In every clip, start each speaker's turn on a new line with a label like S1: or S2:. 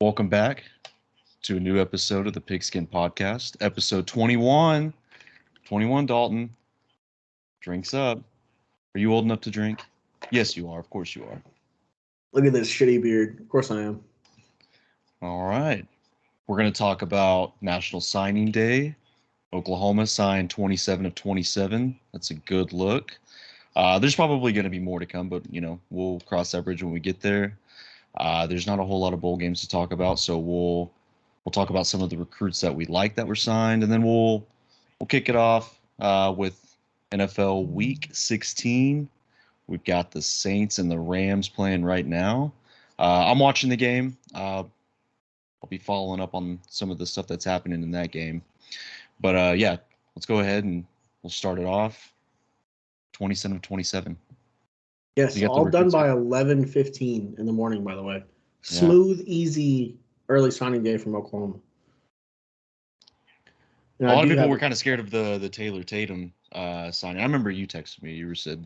S1: Welcome back to a new episode of the PigSkin podcast, episode 21. 21, Dalton. Drinks up. Are you old enough to drink? Yes, you are. Of course you are.
S2: Look at this shitty beard. Of course I am.
S1: All right. We're going to talk about National Signing Day. Oklahoma signed 27 of 27. That's a good look. There's probably going to be more to come, but, we'll cross that bridge when we get there. There's not a whole lot of bowl games to talk about, so we'll talk about some of the recruits that we like that were signed, and then we'll kick it off with NFL Week 16. We've got the Saints and the Rams playing right now. I'm watching the game. I'll be following up on some of the stuff that's happening in that game. But yeah, let's go ahead and we'll start it off. 27 of 27.
S2: Yes, all done by 11:15 in the morning, by the way.
S1: Yeah.
S2: Smooth, easy early signing day from Oklahoma.
S1: A lot of people were kind of scared of the Taylor Tatum signing. I remember you texted me. You said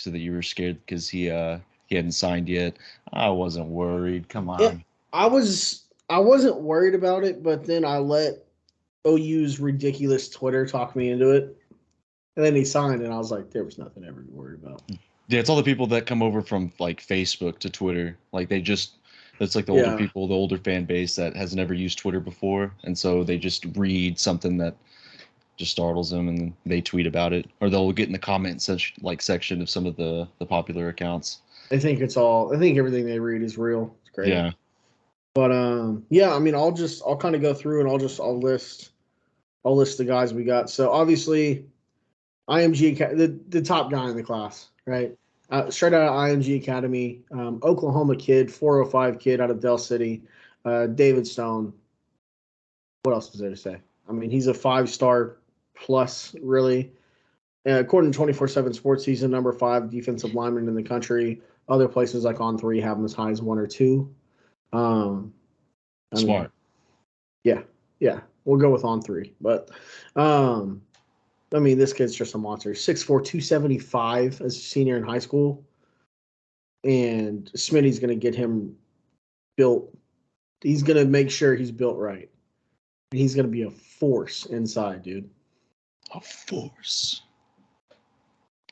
S1: that you were scared because he hadn't signed yet. I wasn't worried. Come on.
S2: Yeah, I wasn't worried about it, but then I let OU's ridiculous Twitter talk me into it. And then he signed, and I was like, there was nothing ever to worry about.
S1: Yeah, it's all the people that come over from like Facebook to Twitter. Like that's like the older people, the older fan base that has never used Twitter before. And so they just read something that just startles them and they tweet about it. Or they'll get in the comment section of some of the popular accounts.
S2: I think everything they read is real. It's great.
S1: Yeah.
S2: But yeah, I mean I'll kind of go through and I'll list the guys we got. So obviously IMG, the top guy in the class, right? Straight out of IMG Academy, Oklahoma kid, 405 kid out of Del City, David Stone. What else is there to say? I mean, he's a 5-star plus, really. According to 24/7 Sports, he's the number 5 defensive lineman in the country. Other places like On3 have him as high as 1 or 2.
S1: Smart.
S2: Yeah. We'll go with On3. But I mean, this kid's just a monster. 6'4", 275 as a senior in high school. And Smitty's going to get him built. He's going to make sure he's built right. And he's going to be a force inside, dude.
S1: A force.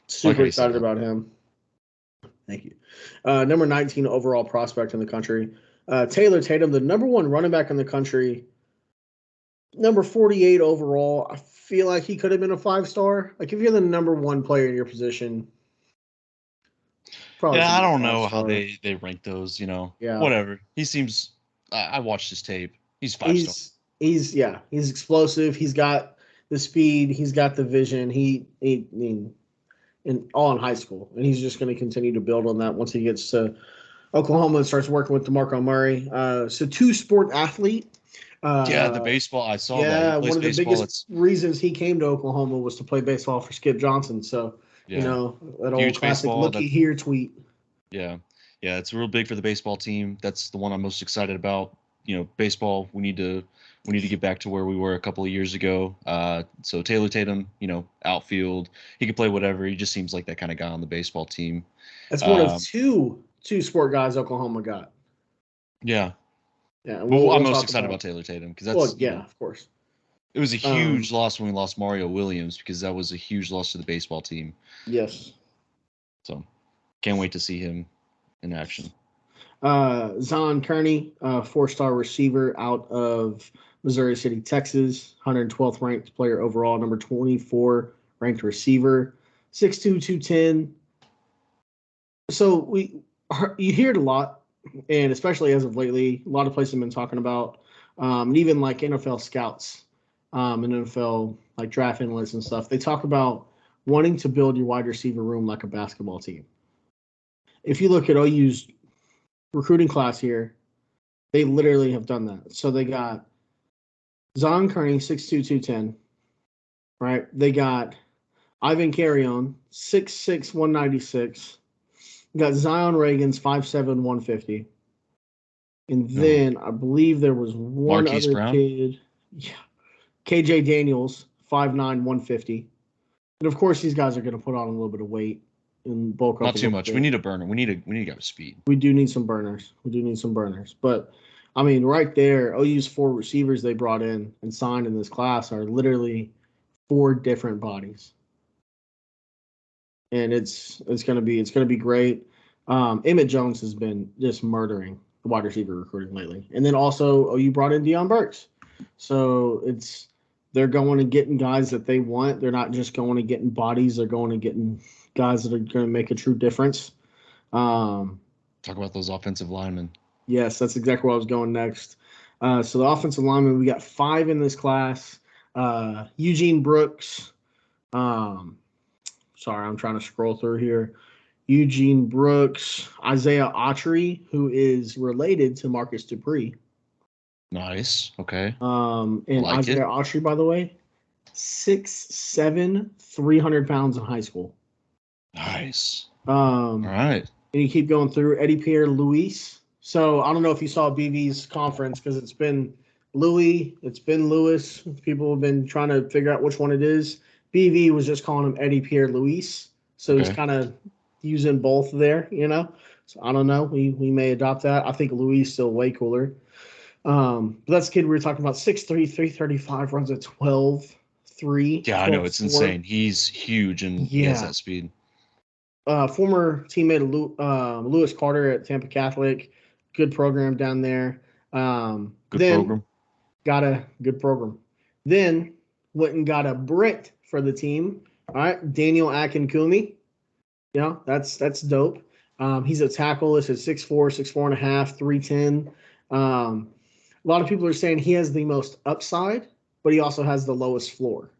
S2: Super excited about him. Thank you. Number 19 overall prospect in the country. Taylor Tatum, the number 1 running back in the country. Number 48 overall. I feel like he could have been a 5-star. Like if you're the number 1 player in your position,
S1: probably. Yeah, I don't know how they rank those.
S2: Yeah.
S1: Whatever. He seems. I watched his tape. He's 5-star.
S2: He's explosive. He's got the speed. He's got the vision. All in high school, and he's just going to continue to build on that once he gets to Oklahoma and starts working with DeMarco Murray. So 2-sport athlete.
S1: The baseball. I saw that.
S2: Yeah, one of the biggest reasons he came to Oklahoma was to play baseball for Skip Johnson. So, that old classic "looky here" tweet.
S1: Yeah, it's real big for the baseball team. That's the one I'm most excited about. Baseball. We need to get back to where we were a couple of years ago. So Taylor Tatum, outfield. He can play whatever. He just seems like that kind of guy on the baseball team.
S2: That's one of two sport guys Oklahoma got.
S1: Yeah.
S2: Yeah,
S1: I'm most excited about Taylor Tatum because that's
S2: of course.
S1: It was a huge loss when we lost Mario Williams because that was a huge loss to the baseball team.
S2: Yes.
S1: So, can't wait to see him in action.
S2: Zon Kearney, 4-star receiver out of Missouri City, Texas, 112th ranked player overall, number 24 ranked receiver, 6'2", 210. So you hear it a lot. And especially as of lately, a lot of places have been talking about, and even like NFL scouts and NFL like draft analysts and stuff, they talk about wanting to build your wide receiver room like a basketball team. If you look at OU's recruiting class here, they literally have done that. So they got Zon Kearney, 6'2", 210, right? They got Ivan Carrion, 6'6", 196. You got Zion Reagan's 5'7", 150. And then I believe there was one
S1: Marquise
S2: other
S1: Brown?
S2: kid. Yeah. KJ Daniels, 5'9", 150. And of course, these guys are going to put on a little bit of weight and bulk up.
S1: Not too much. We need a burner. We need a guy with speed.
S2: We do need some burners. But I mean, right there, OU's 4 receivers they brought in and signed in this class are literally 4 different bodies, and it's gonna be great. Emmett Jones has been just murdering the wide receiver recruiting lately, and then also OU brought in Deion Burks, so they're going and getting guys that they want. They're not just going and getting bodies; they're going and getting guys that are going to make a true difference. Um,
S1: Talk about those offensive linemen.
S2: Yes, that's exactly where I was going next. So the offensive lineman, we got 5 in this class. Eugene Brooks. Um, sorry, I'm trying to scroll through here. Eugene Brooks, Isaiah Autry, who is related to Marcus Dupree.
S1: Nice. Okay.
S2: And
S1: Like
S2: Isaiah
S1: it.
S2: Autry, by the way, 6'7", 300 pounds in high school.
S1: Nice. All
S2: Um,
S1: right.
S2: and you keep going through Eddie Pierre Luis. So I don't know if you saw BV's conference because it's been Louis, it's been Lewis. People have been trying to figure out which one it is. BV was just calling him Eddie Pierre Luis. So he's
S1: Okay.
S2: kind of using both there, you know. So I don't know. We may adopt that. I think Louis still way cooler. But that's the kid we were talking about. 6'3", 335, runs a 12.3,
S1: Yeah, I know it's
S2: 12.4.
S1: insane. He's huge and he has
S2: Yeah.
S1: that speed.
S2: Former teammate of Lewis Carter at Tampa Catholic, good program down there.
S1: Good
S2: Then
S1: program.
S2: got a good program. Then went and got a Brit for the team. All right, Daniel Akinkunmi. Yeah, that's dope. He's a tackle. It's at 6'4", 6'4 and a half, 310. A lot of people are saying he has the most upside, but he also has the lowest floor.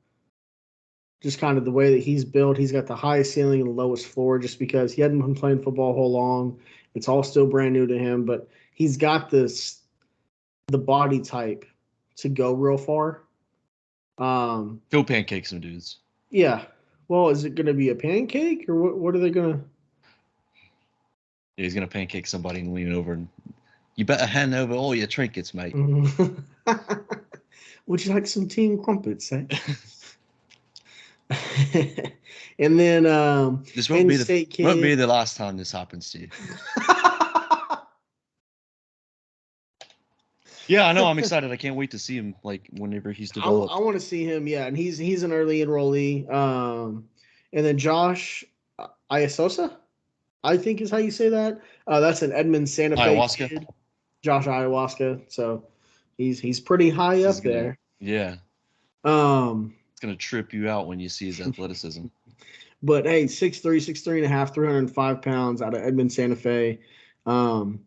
S2: Just kind of the way that he's built. He's got the highest ceiling and the lowest floor just because he hadn't been playing football a whole long. It's all still brand new to him, but he's got the body type to go real far.
S1: He'll pancake some dudes.
S2: Yeah. Well, is it going to be a pancake or what are they going to?
S1: Yeah, he's gonna pancake somebody and lean over and you better hand over all your trinkets, mate.
S2: Would you like some tea and crumpets, eh? And then
S1: This
S2: Penn State
S1: won't be
S2: kid.
S1: the last time this happens to you. Yeah, I know. I'm excited. I can't wait to see him like whenever he's
S2: I
S1: developed.
S2: want to see him, yeah, and he's an early enrollee. And then Josh Iasosa, I think is how you say that. That's an Edmond Santa Fe
S1: Ayahuasca.
S2: kid, Josh Ayahuasca. So he's pretty high
S1: This is
S2: up
S1: gonna,
S2: there.
S1: yeah,
S2: Um,
S1: it's gonna trip you out when you see his athleticism.
S2: but hey, 6'3", 6'3 and a half, 305 pounds out of Edmond Santa Fe. Um,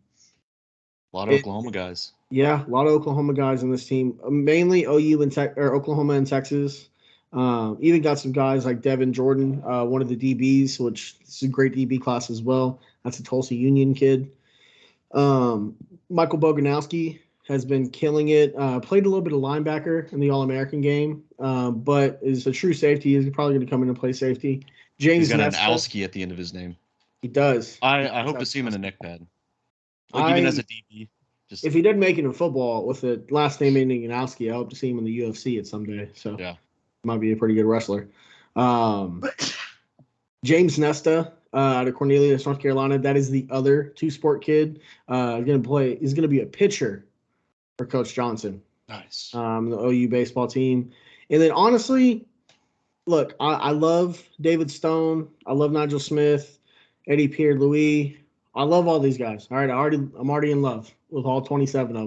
S1: A lot of
S2: it,
S1: Oklahoma guys.
S2: Yeah, a lot of Oklahoma guys on this team, mainly OU and or Oklahoma and Texas. Even got some guys like Devin Jordan, one of the DBs, which is a great DB class as well. That's a Tulsa Union kid. Michael Boganowski has been killing it. Played a little bit of linebacker in the All-American game, but is a true safety. He's probably going to come in and play safety.
S1: He's
S2: James
S1: got an
S2: Nesta,
S1: Alski at the end of his name.
S2: he does. He
S1: I
S2: does
S1: hope
S2: have
S1: to see him in a
S2: Nesta.
S1: neck pad. Like even as a DB. Just
S2: If he doesn't make it in football with the last name ending Ganowski, I hope to see him in the UFC at some day. So
S1: yeah.
S2: might be a pretty good wrestler. James Nesta out of Cornelius, North Carolina. That is the other two-sport kid. He's gonna be a pitcher for Coach Johnson.
S1: Nice.
S2: The OU baseball team. And then honestly, look, I love David Stone. I love Nigel Smith, Eddie Pierre Louis. I love all these guys. All right, I'm already in love with all 27 of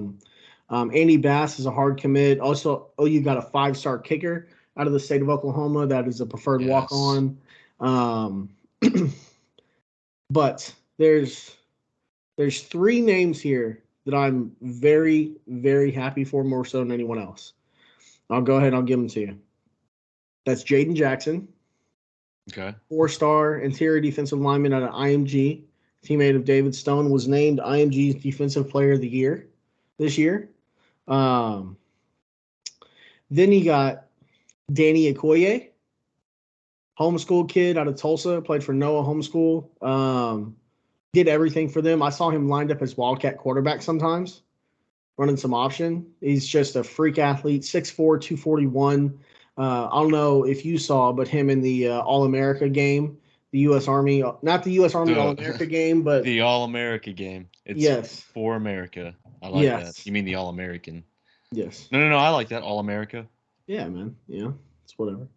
S2: them. Andy Bass is a hard commit. Also, OU got a 5-star kicker out of the state of Oklahoma. That is a preferred
S1: Yes.
S2: walk-on. But there's 3 names here that I'm very, very happy for, more so than anyone else. I'll go ahead and I'll give them to you. That's Jaden Jackson,
S1: Okay.
S2: 4-star interior defensive lineman out of IMG. Teammate of David Stone, was named IMG's Defensive Player of the Year this year. Then you got Danny Okoye, homeschool kid out of Tulsa, played for Noah Homeschool. Did everything for them. I saw him lined up as Wildcat quarterback sometimes, running some option. He's just a freak athlete, 6'4", 241. I don't know if you saw, but him in the All-America game, the U.S. Army, not the U.S. Army All-America game, but
S1: the All-America game. It's
S2: yes,
S1: for America. I like that.
S2: Yes.
S1: You mean the All American?
S2: Yes.
S1: No. I like that All America.
S2: Yeah, man. Yeah, it's whatever.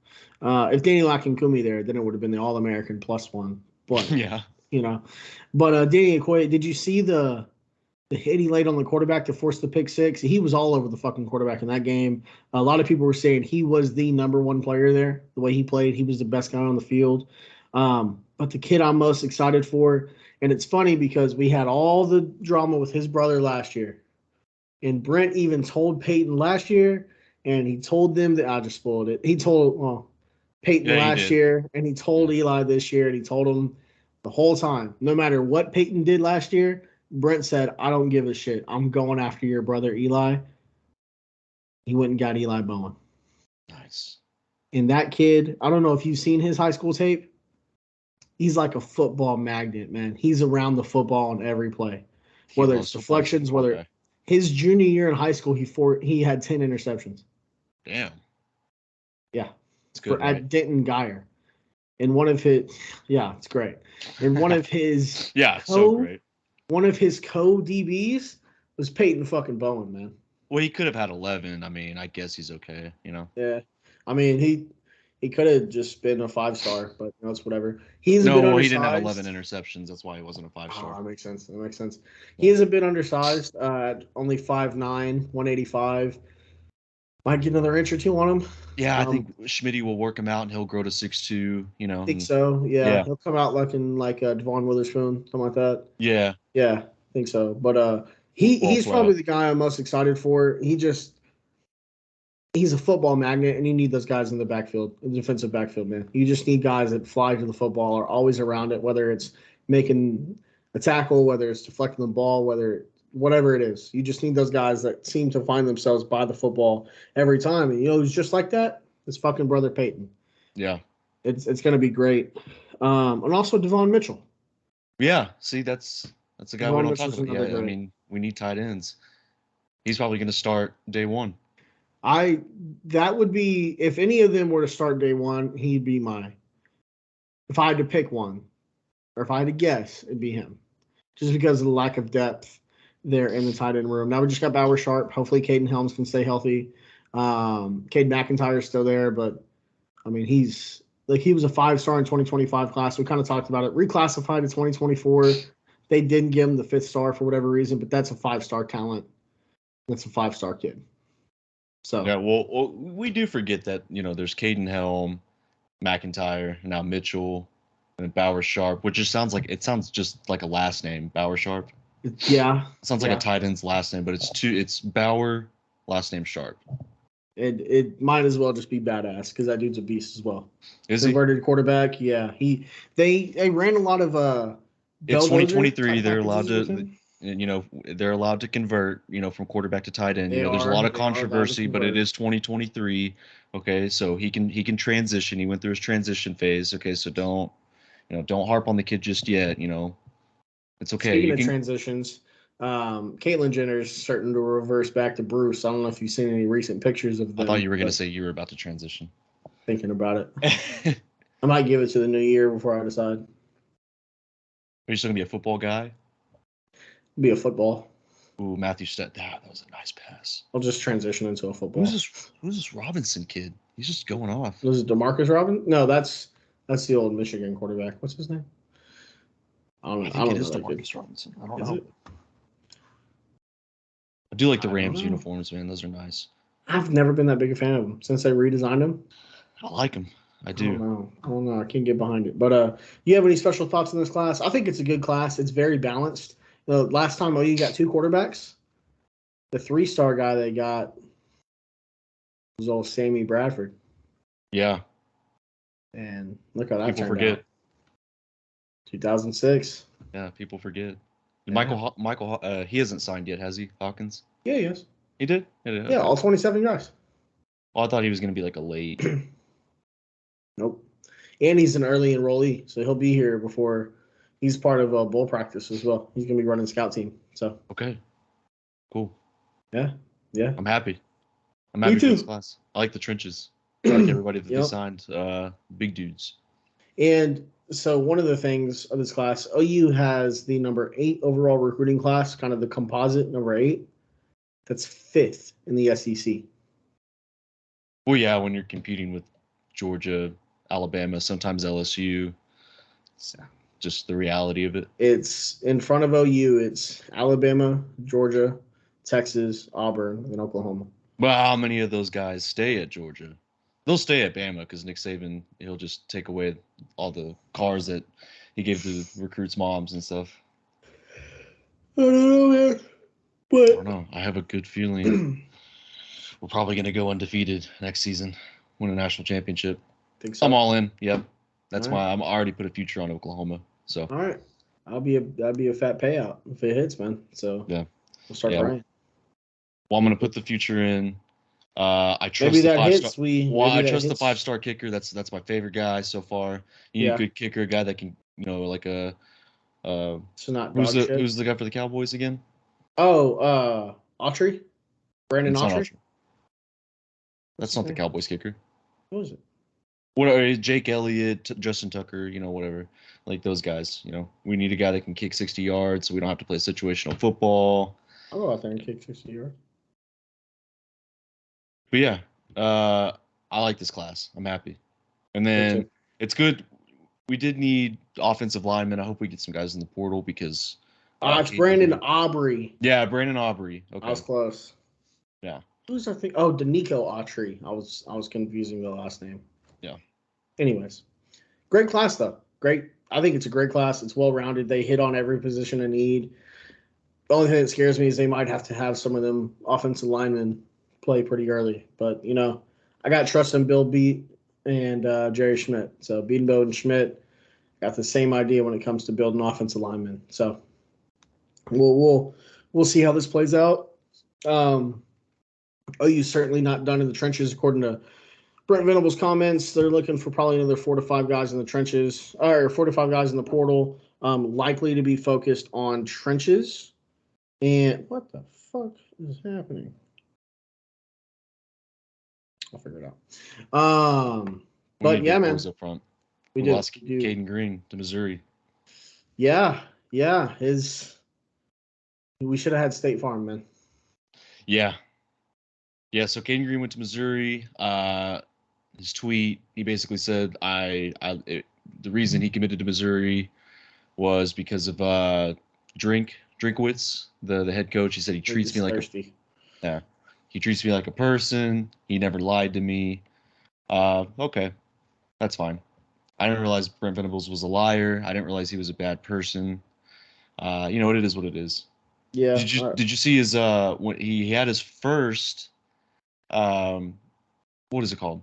S2: If Danny Lakinkumi there, then it would have been the All American plus one. But
S1: Yeah.
S2: you know, but Danny Okoye, did you see the hit he laid on the quarterback to force the pick six? He was all over the fucking quarterback in that game. A lot of people were saying he was the number one player there. The way he played, he was the best guy on the field. But the kid I'm most excited for, and it's funny because we had all the drama with his brother last year. And Brent even told Peyton last year, and he told them that I just spoiled it. He told Peyton
S1: Yeah, he
S2: last
S1: did.
S2: year, and he told
S1: Yeah.
S2: Eli this year, and he told him the whole time, no matter what Peyton did last year, Brent said, I don't give a shit. I'm going after your brother Eli. He went and got Eli Bowen.
S1: Nice.
S2: And that kid, I don't know if you've seen his high school tape. He's like a football magnet, man. He's around the football on every play,
S1: He
S2: whether it's
S1: loves football. He's a
S2: deflections,
S1: football
S2: whether
S1: guy.
S2: his junior year in high school, he had 10 interceptions.
S1: Damn.
S2: Yeah,
S1: It's
S2: for
S1: good, right?
S2: at Denton Geyer. And one of his, yeah, it's great. And one of his
S1: Yeah, so great.
S2: one of his co DBs was Peyton fucking Bowen, man.
S1: Well, he could have had 11. I mean, I guess he's okay, you know.
S2: Yeah, I mean he could have just been a 5-star, but it's whatever. He's a
S1: No,
S2: bit
S1: well, he didn't have 11
S2: undersized.
S1: interceptions. That's why he wasn't a 5-star.
S2: That makes sense. That makes sense. He
S1: Yeah.
S2: is a bit undersized, only 5'9", 185. Might get another inch or two on him.
S1: Yeah, I think Schmitty will work him out, and he'll grow to 6'2", you know.
S2: I think so. Yeah,
S1: Yeah.
S2: he'll come out looking like Devon Witherspoon, something like that.
S1: Yeah.
S2: Yeah, I think so. But
S1: Well,
S2: he's probably the guy I'm most excited for. He's a football magnet, and you need those guys in the backfield, in the defensive backfield, man. You just need guys that fly to the football, are always around it, whether it's making a tackle, whether it's deflecting the ball, whatever it is. You just need those guys that seem to find themselves by the football every time. And who's just like that? It's fucking brother Peyton.
S1: Yeah.
S2: It's going to be great. And also Devon Mitchell.
S1: Yeah. See, that's a guy we
S2: Devon
S1: don't talk
S2: Mitchell's
S1: about.
S2: another
S1: Yeah, I
S2: great.
S1: mean, we need tight ends. He's probably going to start day one.
S2: That would be, if any of them were to start day one, he'd be if I had to pick one, or if I had to guess, it'd be him. Just because of the lack of depth there in the tight end room. Now we just got Bauer Sharp. Hopefully Caden Helms can stay healthy. Cade McIntyre is still there, but I mean he was a 5-star in 2025 class. We kind of talked about it. Reclassified to 2024. They didn't give him the 5th star for whatever reason, but that's a 5-star talent. That's a 5-star kid. So
S1: yeah, well, we do forget that, you know, there's Caden Helm, McIntyre, and now Mitchell, and Bauer Sharp, which just sounds just like a last name, Bauer Sharp.
S2: yeah,
S1: It sounds like a tight end's last name, but it's Bauer, last name Sharp.
S2: It might as well just be badass because that dude's a beast as well.
S1: Is he?
S2: Converted quarterback, yeah. They ran a lot of
S1: It's
S2: belldozer
S1: 2023.
S2: type
S1: They're allowed
S2: packages with
S1: to,
S2: him.
S1: you know, they're allowed to convert, you know, from quarterback to tight end. You
S2: They
S1: know, there's a lot of
S2: are allowed to
S1: controversy, but it
S2: convert.
S1: is 2023. Okay, so he can transition. He went through his transition phase. Okay, so don't harp on the kid just yet. You know, it's okay.
S2: Speaking
S1: You
S2: of
S1: can.
S2: transitions, Caitlyn Jenner is starting to reverse back to Bruce. I don't know if you've seen any recent pictures of
S1: I thought
S2: them.
S1: you were gonna
S2: But
S1: say you were about to transition.
S2: thinking about it,
S1: Are
S2: I might give it to the new year before I decide.
S1: you still gonna be a football guy?
S2: Be a football.
S1: Ooh, Matthew Stet. That was a nice pass.
S2: I'll just transition into a football.
S1: Who's this Robinson kid? He's just going off.
S2: Was it DeMarcus Robin? No, that's the old Michigan quarterback. What's his name? I
S1: I
S2: don't
S1: think it
S2: know
S1: is
S2: that kid.
S1: DeMarcus Robinson. I don't
S2: Is
S1: know.
S2: it?
S1: I do like the
S2: I don't
S1: Rams
S2: know.
S1: uniforms, man. Those are nice.
S2: I've never been that big a fan of them since they redesigned them.
S1: I like them. I
S2: I
S1: do.
S2: don't know. I can't get behind it. But you have any special thoughts on this class? I think it's a good class. It's very balanced. Last time OU got 2 quarterbacks. The 3-star guy they got was old Sammy Bradford.
S1: Yeah.
S2: And look how that
S1: People
S2: turned
S1: forget.
S2: out. 2006.
S1: Yeah, people forget.
S2: Yeah.
S1: Michael, he hasn't signed yet, has he? Hawkins?
S2: Yeah, yes.
S1: He did. He did?
S2: Yeah,
S1: Okay.
S2: all 27 guys.
S1: Well, I thought he was gonna be like a late.
S2: Nope. And he's an early enrollee, so he'll be here before he's part of a bowl practice as well. He's going to be running scout team. So
S1: Okay. Cool.
S2: yeah.
S1: I'm happy. I'm
S2: Me
S1: happy for
S2: too.
S1: this class. I like the trenches. I like everybody that they
S2: Yep.
S1: signed. Big dudes.
S2: And so one of the things of this class, OU has the number 8 overall recruiting class, kind of the composite number 8. That's 5th in the SEC.
S1: Well, yeah, when you're competing with Georgia, Alabama, sometimes LSU, it's just the reality of it.
S2: It's in front of OU. It's Alabama, Georgia, Texas, Auburn, and Oklahoma.
S1: Well, how many of those guys stay at Georgia? They'll stay at Bama because Nick Saban, he'll just take away all the cars that he gave to recruits' moms and stuff.
S2: I don't know, man.
S1: I
S2: But
S1: don't know. I have a good feeling we're probably going to go undefeated next season, win a national championship.
S2: think so.
S1: I'm all in. Yep. That's
S2: All right.
S1: why I'm already put a future on Oklahoma. So
S2: All right. That'd be a fat payout if it hits, man. So
S1: yeah,
S2: we'll start
S1: yeah.
S2: crying.
S1: Well, I'm going to put the future in. I trust
S2: Maybe
S1: the
S2: that
S1: 5-star.
S2: hits.
S1: I trust the 5-star kicker. That's my favorite guy so far. You need
S2: Yeah.
S1: a good kicker, a guy that can, like a.
S2: So not
S1: Who's
S2: dog
S1: the
S2: shit.
S1: Who's the guy for the Cowboys again?
S2: Oh, Autry, Brandon
S1: It's not
S2: Autry.
S1: Archer. That's not the Cowboys kicker.
S2: What was it?
S1: What Jake Elliott, Justin Tucker, whatever, like those guys. We need a guy that can kick 60 yards, so we don't have to play situational football.
S2: I'll go out there and kick 60 yards.
S1: But yeah, I like this class. I'm happy. And
S2: Me
S1: then
S2: too.
S1: it's good. We did need offensive linemen. I hope we get some guys in the portal because.
S2: It's Brandon Aubrey.
S1: Yeah, Brandon Aubrey. Okay.
S2: I was close.
S1: Yeah.
S2: Who's I think? Oh, Danico Autry. I was confusing the last name.
S1: Yeah.
S2: Anyways, great class though. Great. I think it's a great class. It's well rounded. They hit on every position of need. The only thing that scares me is they might have to have some of them offensive linemen play pretty early. But I got trust in Bill Beat and Jerry Schmidt. So Beatenbow and Schmidt got the same idea when it comes to building offensive linemen. So we'll see how this plays out. OU's certainly not done in the trenches, according to Brent Venable's comments. They're looking for probably another 4 to 5 guys in the trenches, or 4 to 5 guys in the portal, likely to be focused on trenches. And what the fuck is happening? I'll figure it out. But yeah, man,
S1: Up front.
S2: we
S1: lost
S2: do.
S1: Caden Green to Missouri.
S2: Yeah. We should have had State Farm, man.
S1: Yeah. Yeah, so Caden Green went to Missouri. His tweet, he basically said, the reason he committed to Missouri was because of Drinkwitz, the head coach. He said he treats me like he treats me like a person. He never lied to me. Okay, that's fine. I didn't realize Brent Venables was a liar. I didn't realize he was a bad person. It is what it is.
S2: Yeah.
S1: Did you see his when he had his first what is it called?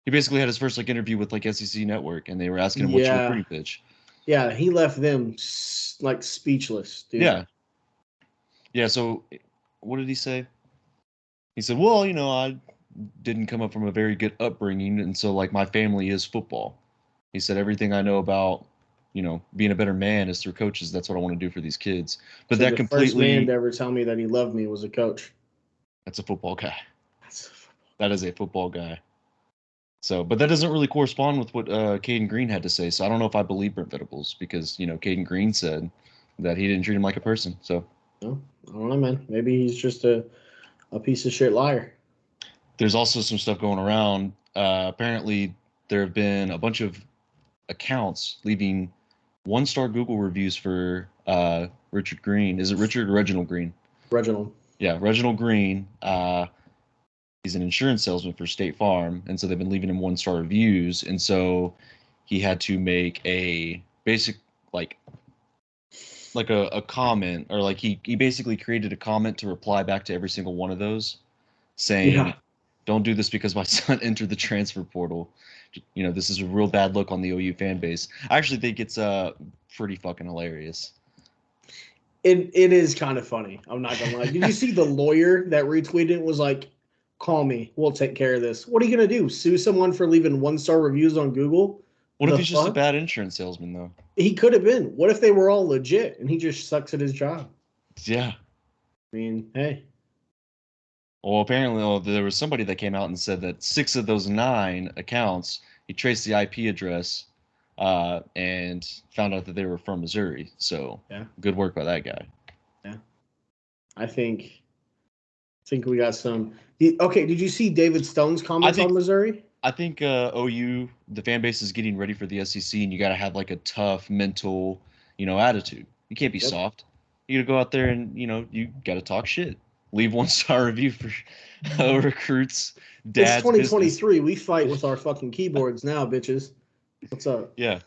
S1: He basically had his first interview with SEC Network, and they were asking him what's your recruiting pitch.
S2: Yeah, he left them speechless, dude.
S1: Yeah. Yeah. So, what did he say? He said, "Well, I didn't come up from a very good upbringing, and so my family is football." He said everything I know about being a better man is through coaches. That's what I want to do for these kids. But
S2: so
S1: that
S2: the
S1: completely
S2: first man to ever tell me that he loved me was a coach.
S1: That's a football guy. That is a football guy. So, but that doesn't really correspond with what Caden Green had to say. So I don't know if I believe Brent Venables because Caden Green said that he didn't treat him like a person. So
S2: no, I don't know, man. Maybe he's just a piece of shit liar.
S1: There's also some stuff going around. Apparently, there have been a bunch of accounts leaving 1-star Google reviews for Richard Green. Is it Richard or Reginald Green?
S2: Reginald.
S1: Yeah, Reginald Green. He's an insurance salesman for State Farm, and so they've been leaving him 1-star reviews, and so he had to make a basic a comment, or he basically created a comment to reply back to every single one of those, saying, "Don't do this because my son entered the transfer portal. This is a real bad look on the OU fan base." I actually think it's pretty fucking hilarious.
S2: It is kind of funny. I'm not gonna lie. Did you see the lawyer that retweeted it was like, "Call me. We'll take care of this." What are you gonna do? Sue someone for leaving 1-star reviews on Google?
S1: What if he's just a bad insurance salesman, though?
S2: He could have been. What if they were all legit and he just sucks at his job?
S1: Yeah.
S2: I mean, hey.
S1: Well, apparently there was somebody that came out and said that 6 of those 9 accounts, he traced the IP address and found out that they were from Missouri. So
S2: yeah,
S1: good work by that guy.
S2: Yeah. I think think we got some. Okay, did you see David Stone's comments on Missouri?
S1: I think OU, the fan base is getting ready for the SEC, and you got to have like a tough mental, attitude. You can't be soft. You got to go out there and you got to talk shit. Leave 1-star review for recruits.
S2: It's
S1: Dad's
S2: 2023.
S1: business.
S2: We fight with our fucking keyboards now, bitches. What's up?
S1: Yeah.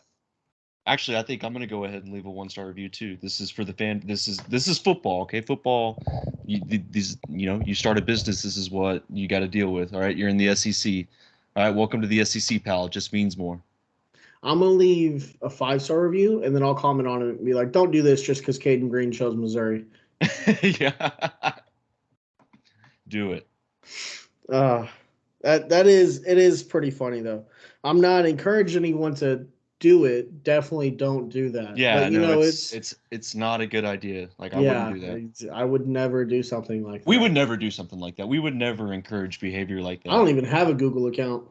S1: Actually, I think I'm gonna go ahead and leave a 1-star review too. This is for the fan. This is football, okay? Football. You start a business. This is what you got to deal with. All right, you're in the SEC. All right, welcome to the SEC, pal. It just means more.
S2: I'm gonna leave a 5-star review, and then I'll comment on it and be like, "Don't do this just because Caden Green chose Missouri."
S1: Yeah. Do it.
S2: It is pretty funny though. I'm not encouraging anyone to do it. Definitely don't do that.
S1: Yeah,
S2: but,
S1: no, it's not a good idea. Like I wouldn't do that.
S2: I would never do something like that.
S1: We would never do something like that. We would never encourage behavior like that.
S2: I don't even have a Google account.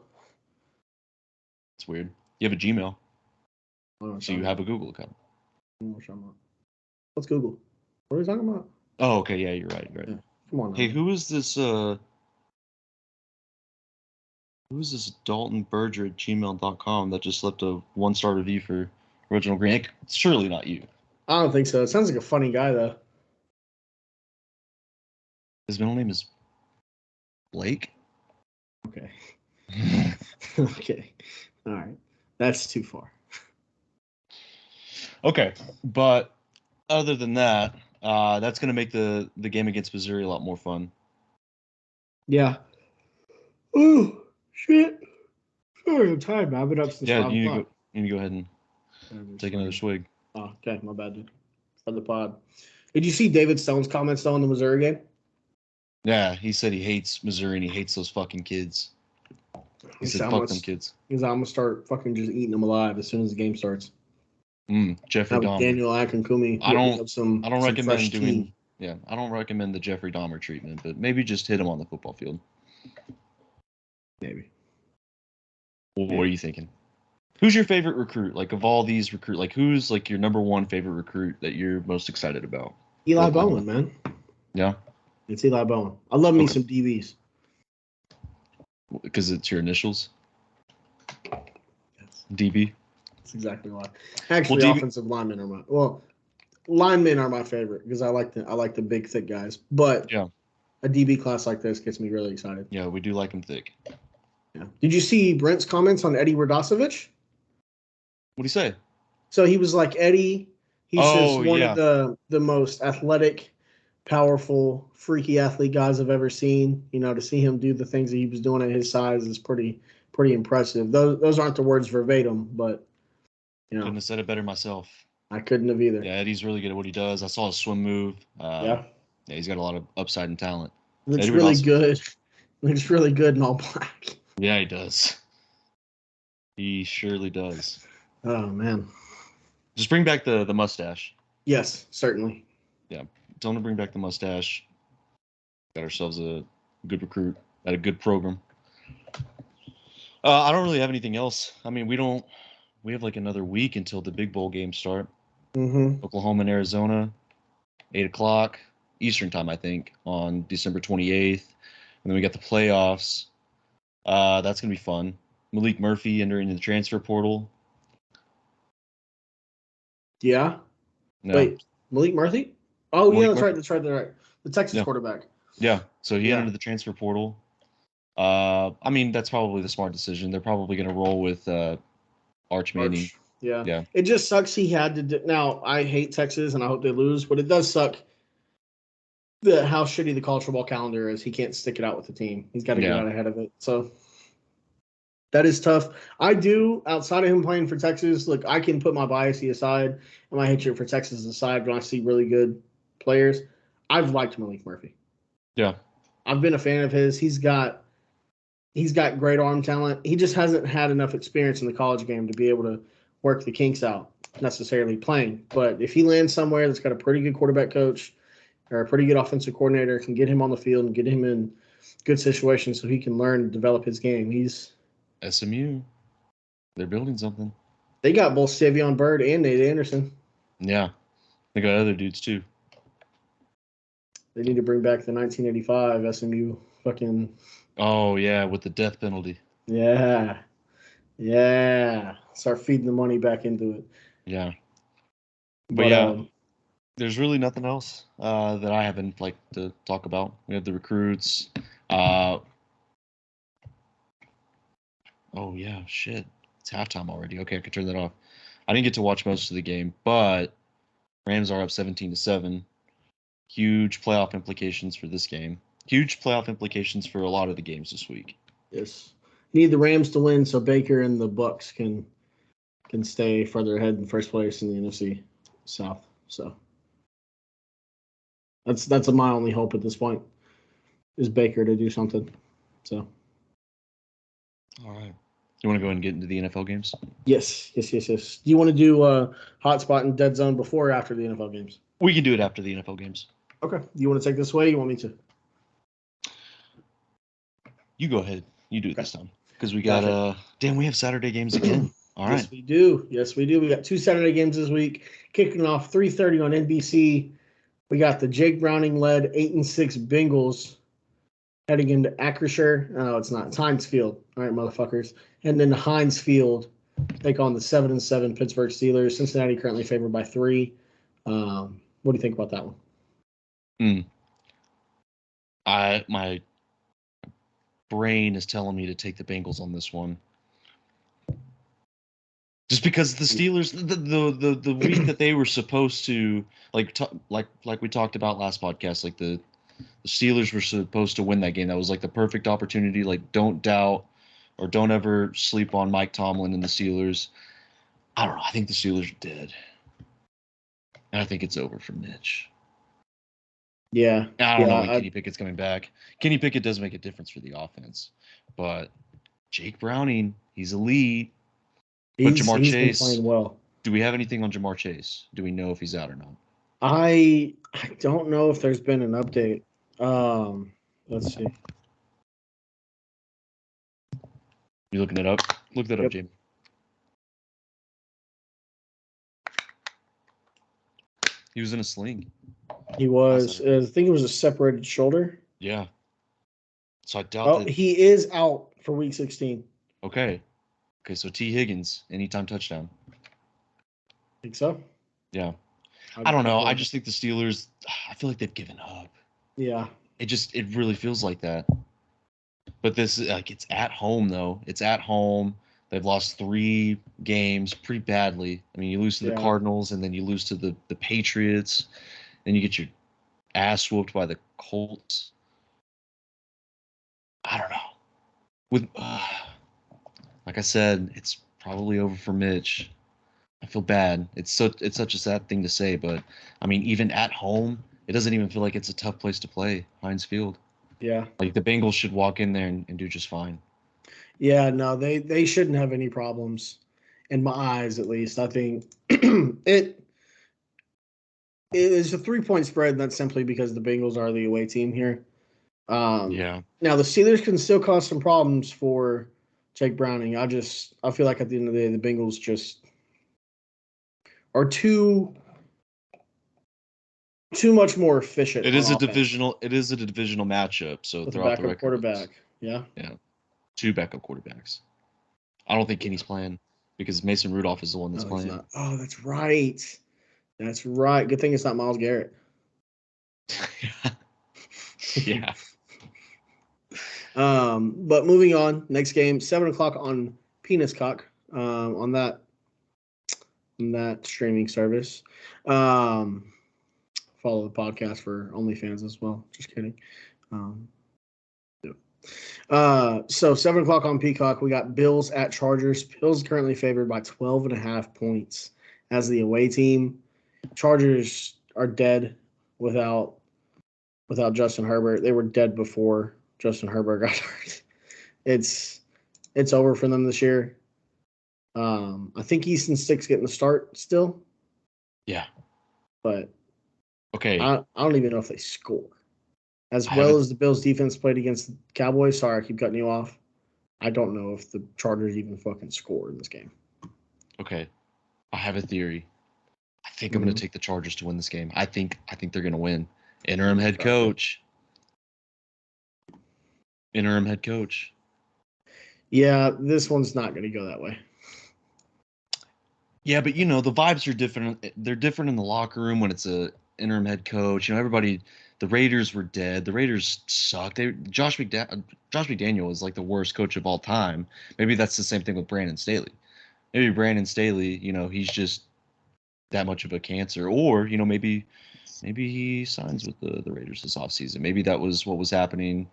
S1: It's weird. You have a Gmail, so you have a Google account.
S2: What's Google? What are we talking about?
S1: Oh, okay. Yeah, you're right.
S2: Yeah. Come on.
S1: Hey, who is this? Who is this Dalton Berger at gmail.com that just left a 1-star review for Original Green? It's surely not you.
S2: I don't think so. It sounds like a funny guy though.
S1: His middle name is Blake.
S2: Okay. Okay. All right. That's too far.
S1: Okay, but other than that, that's going to make the game against Missouri a lot more fun.
S2: Yeah. Ooh, shit. Sorry, I'm tired, man. I've been up since 5
S1: you
S2: o'clock.
S1: need to go ahead and take another swig.
S2: Oh, okay. My bad, dude. For the pod. Did you see David Stone's comments though on the Missouri game?
S1: Yeah, he said he hates Missouri and he hates those fucking kids. He said, "Fuck them kids."
S2: He's like, I'm gonna start fucking just eating them alive as soon as the game starts.
S1: Jeffrey Dahmer.
S2: Daniel Akinkunmi.
S1: I don't recommend doing. Yeah, I don't recommend the Jeffrey Dahmer treatment, but maybe just hit him on the football field.
S2: Maybe.
S1: Well, what are you thinking? Who's your favorite recruit? Like of all these recruit, like who's like your number one favorite recruit that you're most excited about?
S2: Eli Bowen, man.
S1: Yeah.
S2: It's Eli Bowen. I love me some DBs.
S1: Because it's your initials?
S2: Yes.
S1: DB?
S2: That's exactly why. Actually, offensive linemen are linemen are my favorite because I like the big thick guys. But
S1: yeah,
S2: a DB class like this gets me really excited.
S1: Yeah, we do like them thick.
S2: Yeah. Did you see Brent's comments on Eddie Radosevich?
S1: What do you say?
S2: So he was like, Eddie, he's just one of the most athletic, powerful, freaky athlete guys I've ever seen. To see him do the things that he was doing at his size is pretty impressive. Those aren't the words verbatim, but
S1: couldn't have said it better myself.
S2: I couldn't have either.
S1: Yeah, Eddie's really good at what he does. I saw his swim move.
S2: Yeah,
S1: he's got a lot of upside and talent.
S2: Looks really good. Looks really good in all black.
S1: Yeah, he does. He surely does.
S2: Oh man.
S1: Just bring back the mustache.
S2: Yes, certainly.
S1: Yeah, tell him to bring back the mustache. Got ourselves a good recruit at a good program. I don't really have anything else. I mean, we have like another week until the big bowl games start.
S2: Mm-hmm.
S1: Oklahoma and Arizona, 8:00 Eastern time, I think, on December 28th. And then we got the playoffs. That's going to be fun. Malik Murphy entering the transfer portal.
S2: Yeah.
S1: No.
S2: Wait, Malik Murphy? Oh, Malik Murphy. That's right. The Texas quarterback.
S1: Yeah, so he entered the transfer portal. I mean, that's probably the smart decision. They're probably going to roll with Arch Manning.
S2: Yeah. It just sucks he had to do. Now, I hate Texas, and I hope they lose, but it does suck how shitty the college football calendar is. He can't stick it out with the team. He's got to get out ahead of it. So that is tough. I do, outside of him playing for Texas, look, I can put my bias aside and my hatred for Texas aside when I see really good players. I've liked Malik Murphy.
S1: Yeah.
S2: I've been a fan of his. He's got great arm talent. He just hasn't had enough experience in the college game to be able to work the kinks out necessarily playing. But if he lands somewhere that's got a pretty good quarterback coach or a pretty good offensive coordinator, can get him on the field and get him in good situations so he can learn and develop his game. He's
S1: SMU. They're building something.
S2: They got both Savion Byrd and Nate Anderson.
S1: Yeah. They got other dudes too.
S2: They need to bring back the 1985 SMU fucking.
S1: Oh yeah, with the death penalty.
S2: Yeah. Yeah. Start feeding the money back into it.
S1: Yeah. But
S2: But
S1: yeah, there's really nothing else that I haven't like to talk about. We have the recruits. Oh yeah, shit. It's halftime already. Okay, I can turn that off. I didn't get to watch most of the game, but Rams are up 17-7. Huge playoff implications for this game. Huge playoff implications for a lot of the games this week.
S2: yes. Need the Rams to win so Baker and the Bucks can stay further ahead in first place in the NFC South. So that's my only hope at this point is Baker to do something. So
S1: All right. You want to go ahead and get into the NFL games?
S2: yes. Do you want to do hotspot and dead zone before or after the NFL games?
S1: We can do it after the NFL games.
S2: Okay. Do you want to take this way? You want me to?
S1: You go ahead. You do it
S2: Okay.
S1: this time. Because we got
S2: Gotcha.
S1: damn, we have Saturday games again. All
S2: Yes,
S1: right.
S2: we do. Yes, we do. We got 2 Saturday games this week. Kicking off 3:30 on NBC. We got the Jake Browning led 8-6 Bengals heading into Acrisure. No, it's not. It's Heinz Field. All right, motherfuckers. And then the Heinz Field take on the 7-7 Pittsburgh Steelers. Cincinnati currently favored by 3. What do you think about that one?
S1: My brain is telling me to take the Bengals on this one. Just because the Steelers, the week that they were supposed to like we talked about last podcast, like the Steelers were supposed to win that game. That was like the perfect opportunity. Like don't doubt or don't ever sleep on Mike Tomlin and the Steelers. I don't know. I think the Steelers are dead, and I think it's over for Mitch.
S2: Yeah.
S1: I don't know when Kenny Pickett's coming back. Kenny Pickett does make a difference for the offense, but Jake Browning, he's elite. But Jamar
S2: He's
S1: Chase,
S2: been playing well.
S1: do we have anything on Jamar Chase? Do we know if he's out or not?
S2: I don't know if there's been an update. Let's see.
S1: You looking it up? Look that up,
S2: Yep.
S1: Jamie. He was in a sling.
S2: He was. I think it was a separated shoulder.
S1: Yeah. So I doubt that.
S2: He is out for week 16.
S1: Okay. Okay, so T. Higgins, anytime touchdown.
S2: Think so?
S1: Yeah. I don't know. I just think the Steelers, I feel like they've given up.
S2: Yeah.
S1: It really feels like that. But this, like, it's at home, though. It's at home. They've lost 3 games pretty badly. I mean, you lose to the Cardinals, and then you lose to the Patriots. Then you get your ass whooped by the Colts. I don't know. With like I said, it's probably over for Mitch. I feel bad. It's such a sad thing to say, but I mean, even at home, it doesn't even feel like it's a tough place to play, Heinz Field.
S2: Yeah.
S1: Like the Bengals should walk in there and do just fine.
S2: Yeah, no, they shouldn't have any problems, in my eyes at least. I think it is a 3-point spread, and that's simply because the Bengals are the away team here.
S1: Yeah.
S2: Now the Steelers can still cause some problems for Jake Browning. I feel like at the end of the day, the Bengals just are too much more efficient.
S1: It is a divisional matchup. So
S2: with
S1: throughout
S2: a
S1: the
S2: backup
S1: record,
S2: quarterback. Yeah.
S1: 2 backup quarterbacks. I don't think Kenny's playing because Mason Rudolph is the one that's playing.
S2: Oh, that's right. That's right. Good thing it's not Myles Garrett.
S1: Yeah.
S2: But moving on, next game, 7:00 on Penis Cock, on that streaming service. Follow the podcast for OnlyFans as well. Just kidding. So 7:00 on Peacock, we got Bills at Chargers. Bills currently favored by 12.5 points as the away team. Chargers are dead without Justin Herbert. They were dead before Justin Herbert got hurt. It's over for them this year. I think Easton Stick's getting the start still.
S1: Yeah.
S2: But
S1: okay.
S2: I don't even know if they score. As well as the Bills defense played against the Cowboys. Sorry, I keep cutting you off. I don't know if the Chargers even fucking score in this game.
S1: Okay. I have a theory. I think I'm going to take the Chargers to win this game. I think they're going to win. Interim head coach. Interim head coach.
S2: Yeah, this one's not going to go that way.
S1: Yeah, but the vibes are different. They're different in the locker room when it's a interim head coach. Everybody, the Raiders were dead. The Raiders sucked. Josh McDaniel is like the worst coach of all time. Maybe that's the same thing with Brandon Staley. Maybe Brandon Staley, he's just that much of a cancer. Or, maybe he signs with the Raiders this offseason. Maybe that was what was happening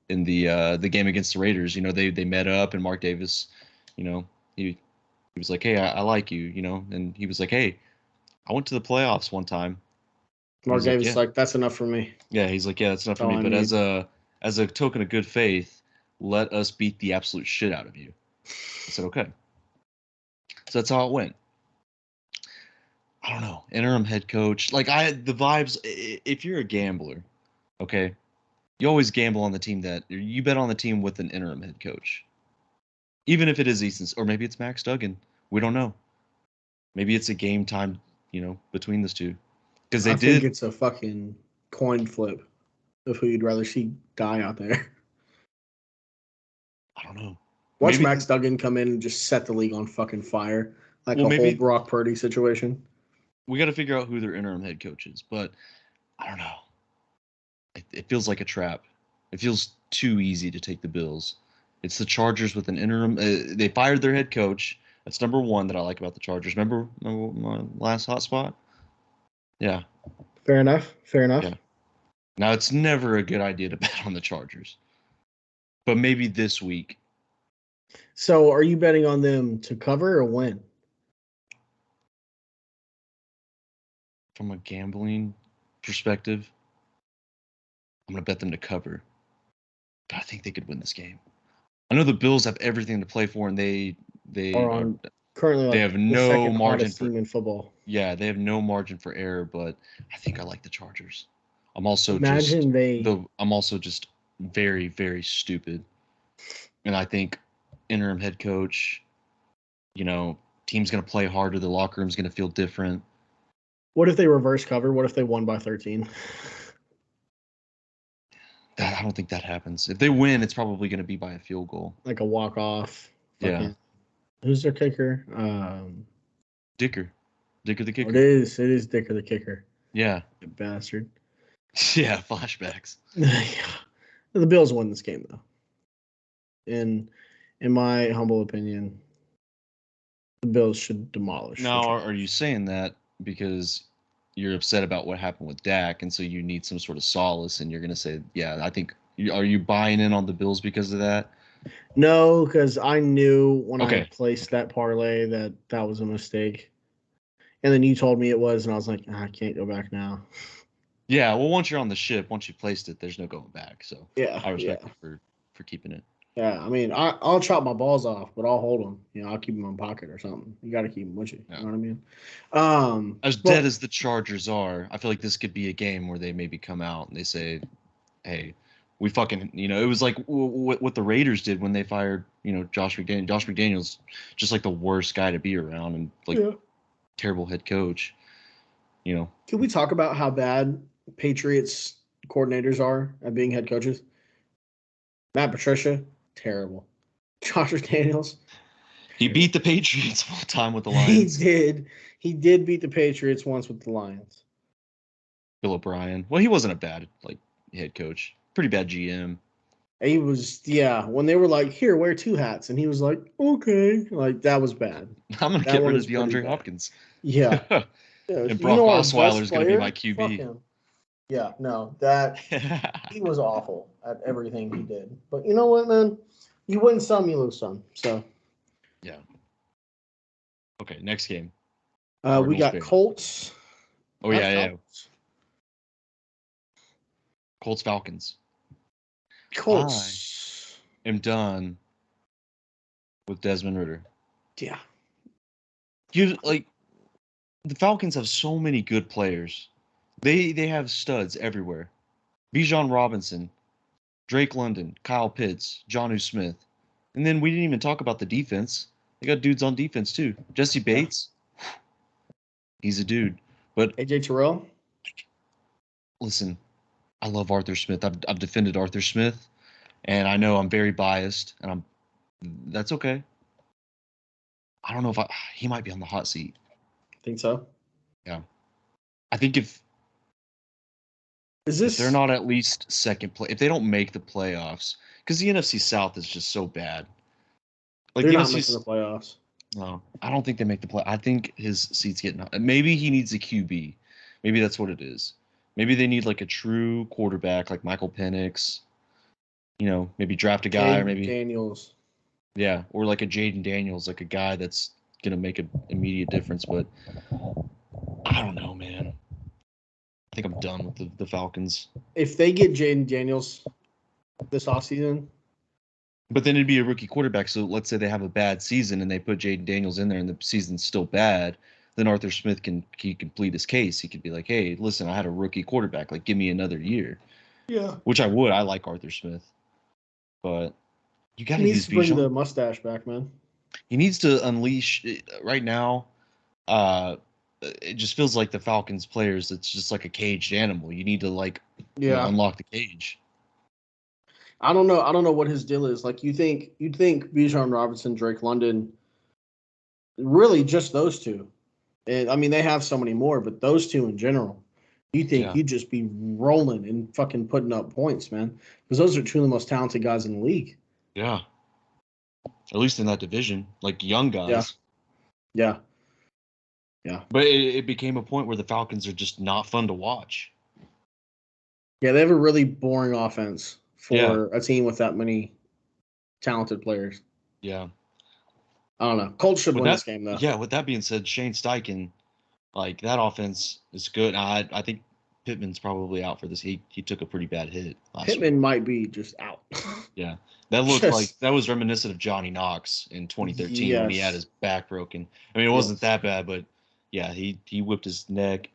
S1: in the game against the Raiders. They met up and Mark Davis, he was like, hey, I like you, and he was like, hey, I went to the playoffs one time.
S2: Mark Davis like, that's enough for me.
S1: Yeah, he's like, yeah, that's enough for me. But as a token of good faith, let us beat the absolute shit out of you. I said, okay. So that's how it went. I don't know. Interim head coach. The vibes, if you're a gambler, okay, you always gamble on the team you bet on the team with an interim head coach. Even if it is Easton, or maybe it's Max Duggan. We don't know. Maybe it's a game time, between those two. Because I think
S2: it's a fucking coin flip of who you'd rather see die out there.
S1: I don't know.
S2: Watch Max Duggan come in and just set the league on fucking fire. Whole Brock Purdy situation.
S1: We got to figure out who their interim head coach is. But I don't know. It feels like a trap. It feels too easy to take the Bills. It's the Chargers with an interim. They fired their head coach. That's number one that I like about the Chargers. Remember my last hot spot? Yeah.
S2: Fair enough.
S1: Yeah. Now, it's never a good idea to bet on the Chargers. But maybe this week.
S2: So are you betting on them to cover or win?
S1: From a gambling perspective, I'm going to bet them to cover. But I think they could win this game. I know the Bills have everything to play for, and they
S2: currently
S1: they have no margin for
S2: in football.
S1: Yeah, they have no margin for error, but I think I like the Chargers. I'm also I'm also just very, very stupid. And I think interim head coach, team's going to play harder. The locker room's going to feel different.
S2: What if they reverse cover? What if they won by 13?
S1: I don't think that happens. If they win, it's probably going to be by a field goal.
S2: Like a walk-off.
S1: Yeah.
S2: Who's their kicker?
S1: Dicker the kicker.
S2: It is Dicker the kicker.
S1: Yeah.
S2: You bastard.
S1: Yeah, flashbacks.
S2: The Bills won this game, though. In my humble opinion, the Bills should demolish.
S1: Now, are you saying that because you're upset about what happened with Dak, and so you need some sort of solace, and you're going to say, yeah, I think, are you buying in on the Bills because of that?
S2: No, because I knew when I placed that parlay that was a mistake. And then you told me it was, and I was like, I can't go back now.
S1: Yeah, well, once you're on the ship, once you placed it, there's no going back. So
S2: yeah,
S1: I respect you for keeping it.
S2: Yeah, I mean, I'll chop my balls off, but I'll hold them. I'll keep them in my pocket or something. You got to keep them with you. You know what I mean?
S1: As dead as the Chargers are, I feel like this could be a game where they maybe come out and they say, hey, we fucking, it was like what the Raiders did when they fired, Josh McDaniels. Josh McDaniels just like the worst guy to be around and terrible head coach. Can
S2: we talk about how bad Patriots coordinators are at being head coaches? Matt Patricia, terrible. Josh McDaniels.
S1: He beat the Patriots one time with the Lions.
S2: He did beat the Patriots once with the Lions.
S1: Bill O'Brien. Well, he wasn't a bad head coach. Pretty bad GM.
S2: He was, when they were like, here, wear two hats. And he was like, okay. Like, that was bad.
S1: I'm going to get rid of DeAndre Hopkins.
S2: Yeah.
S1: And Brock Osweiler is going to be my QB.
S2: Yeah, no, he was awful at everything he did. But you know what, man? You win some, you lose some. So,
S1: yeah. Okay, next game.
S2: We got Colts.
S1: Oh, yeah. Colts Falcons.
S2: Colts.
S1: I am done with Desmond Ridder.
S2: Yeah.
S1: The Falcons have so many good players. They have studs everywhere. Bijan Robinson, Drake London, Kyle Pitts, Jonnu Smith. And then we didn't even talk about the defense. They got dudes on defense too. Jesse Bates. He's a dude. But
S2: AJ Terrell.
S1: listen, I love Arthur Smith. I've defended Arthur Smith, and I know I'm very biased, and that's okay. I don't know if he might be on the hot seat.
S2: Think so?
S1: Yeah, I think
S2: Is
S1: if they're
S2: this?
S1: not at least second play, if they don't make the playoffs, because the NFC South is just so bad. Like
S2: They're
S1: the
S2: not making
S1: NFC,
S2: the playoffs.
S1: no, I don't think they make the play. I think his seat's getting. Maybe he needs a QB. Maybe that's what it is. Maybe they need like a true quarterback, like Michael Penix. Maybe draft a guy, or
S2: Jade
S1: maybe
S2: Daniels.
S1: yeah, or like a Jaden Daniels, like a guy that's gonna make an immediate difference. But I don't know, man. I think I'm done with the Falcons.
S2: If they get Jaden Daniels this offseason,
S1: But then it'd be a rookie quarterback. So let's say they have a bad season and they put Jaden Daniels in there and the season's still bad. Then Arthur Smith can complete his case. He could be like, hey, listen, I had a rookie quarterback. Like, give me another year.
S2: yeah,
S1: Which I would. I like Arthur Smith. But you got
S2: he
S1: to
S2: needs
S1: use
S2: to bring the
S1: Bijan.
S2: mustache back, man.
S1: He needs to unleash right now. Uh, it just feels like the Falcons players. It's just like a caged animal. You need to
S2: Yeah,
S1: unlock the cage.
S2: I don't know. I don't know what his deal is. Like you'd think Bijan Robinson, Drake London, really just those two. And I mean, they have so many more, but those two in general, you think
S1: Yeah,
S2: he'd just be rolling and fucking putting up points, man. Because those are two of the most talented guys in the league.
S1: yeah. At least in that division, like young
S2: Yeah,
S1: guys.
S2: yeah, yeah,
S1: But it became a point where the Falcons are just not fun to watch.
S2: yeah. They have a really boring offense
S1: Yeah,
S2: for a team with that many talented players.
S1: yeah.
S2: I don't know. Colts should
S1: With
S2: win
S1: that,
S2: this game though.
S1: yeah. With that being said, Shane Steichen, like that offense is good. I think Pittman's probably out for this. He took a pretty bad hit last week.
S2: Pittman might be just out.
S1: Yeah, that looked like
S2: Just
S1: that was reminiscent of Johnny Knox in 2013 when he had
S2: yes,
S1: his back broken. I mean, it wasn't
S2: yes,
S1: that bad, but yeah, he whipped his neck,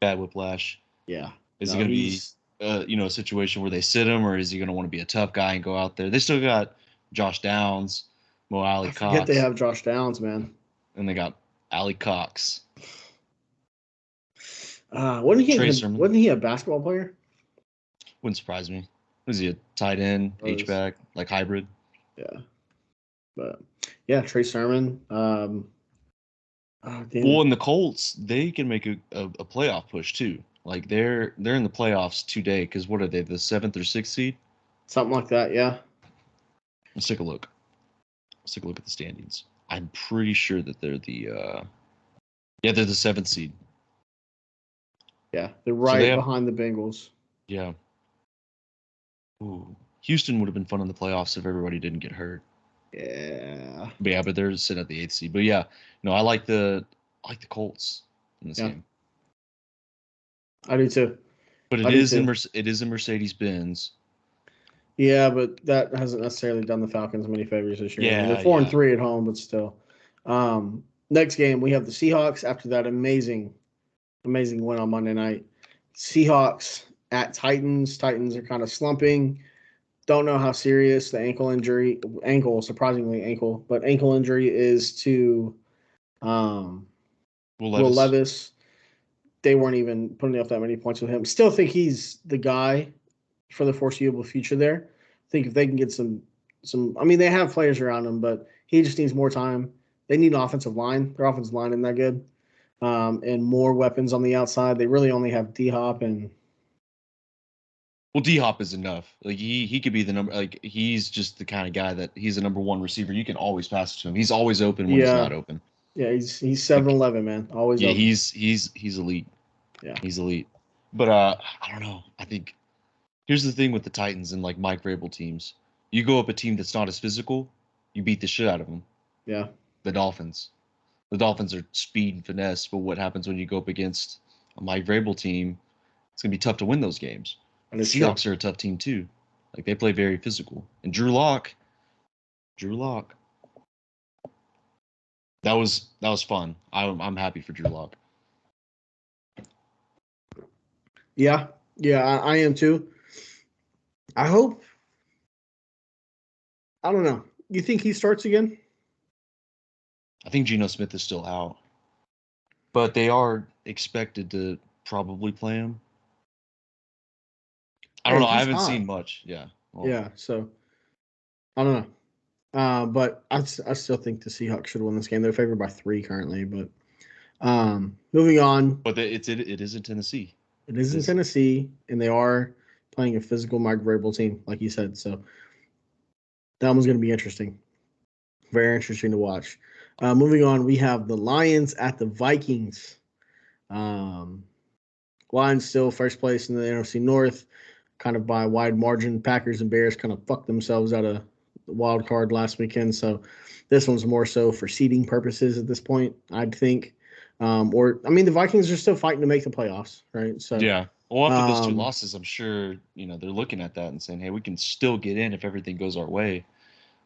S1: bad whiplash.
S2: yeah.
S1: Is it
S2: No,
S1: going to be,
S2: he's.
S1: a situation where they sit him, or is he going to want to be a tough guy and go out there? They still got Josh Downs, Mo Alley
S2: I forget they
S1: Cox,
S2: have Josh Downs, man.
S1: and they got Alley Cox, Trey Sermon.
S2: Wasn't he a basketball player?
S1: Wouldn't surprise me. Was he a tight end, H
S2: Was
S1: back, like hybrid?
S2: yeah, but yeah, Trey Sermon. Oh, damn
S1: Well,
S2: it,
S1: in the Colts, they can make a playoff push too. Like they're in the playoffs today because what are they, the seventh or sixth seed?
S2: something like that. Yeah,
S1: Let's take a look. Let's take a look at the standings. I'm pretty sure that they're they're the seventh seed.
S2: yeah, they're
S1: So they
S2: right
S1: have
S2: behind the Bengals.
S1: yeah. Ooh, Houston would have been fun in the playoffs if everybody didn't get hurt.
S2: Yeah,
S1: But yeah, but they're sitting at the eighth seed. But yeah, I like the Colts in this
S2: yeah,
S1: game.
S2: I do too.
S1: But
S2: I do too.
S1: it is in Mercedes Benz.
S2: Yeah, but that hasn't necessarily done the Falcons many favors this year. I mean, they're
S1: Yeah,
S2: four and
S1: yeah.
S2: three at home, but still. Next game we have the Seahawks after that amazing win on Monday night. Seahawks at Titans. Titans are kind of slumping. Don't know how serious the surprisingly ankle, but ankle injury is to um,
S1: Will
S2: Will
S1: Levis.
S2: Levis. They weren't even putting up that many points with him. Still think he's the guy for the foreseeable future there. I think if they can get some I mean they have players around him, but he just needs more time. They need an offensive line. Their offensive line isn't that good. And more weapons on the outside. They really only have D Hop and
S1: Well, D Hop is enough. Like he could be the number. Like he's just the kind of guy that he's a number one receiver. You can always pass it to him. He's always open when he's
S2: yeah,
S1: not open.
S2: yeah, he's 7'11", man. Always
S1: Yeah,
S2: open.
S1: he's elite.
S2: Yeah.
S1: He's elite. But I don't know. I think here's the thing with the Titans and like Mike Vrabel teams. You go up a team that's not as physical, you beat the shit out of them.
S2: Yeah.
S1: The Dolphins. The Dolphins are speed and finesse, but what happens when you go up against a Mike Vrabel team? It's gonna be tough to win those games.
S2: That
S1: The
S2: is true.
S1: Seahawks are a tough team too. Like they play very physical. And Drew Lock. That was fun. I'm happy for Drew Lock.
S2: Yeah. Yeah, I am too. I hope. I don't know. You think he starts again?
S1: I think Geno Smith is still out, but they are expected to probably play him. I don't know. I
S2: he's
S1: haven't
S2: hot.
S1: seen much. Yeah. Well,
S2: Yeah, so I don't know. But I still think the Seahawks should win this game. They're favored by 3 currently, but moving on.
S1: but it is in Tennessee.
S2: It is
S1: It
S2: in
S1: is.
S2: Tennessee, and they are playing a physical, migrable team, like you said. So that one's going to be interesting. Very interesting to watch. Moving on, we have the Lions at the Vikings. Um, Lions still first place in the NFC North, kind of by a wide margin. Packers and Bears kind of fucked themselves out of the wild card last weekend. So this one's more so for seeding purposes at this point, I'd think. The Vikings are still fighting to make the playoffs, right? So,
S1: Yeah. Well, after those 2
S2: um,
S1: losses, I'm sure they're looking at that and saying, "Hey, we can still get in if everything goes our way."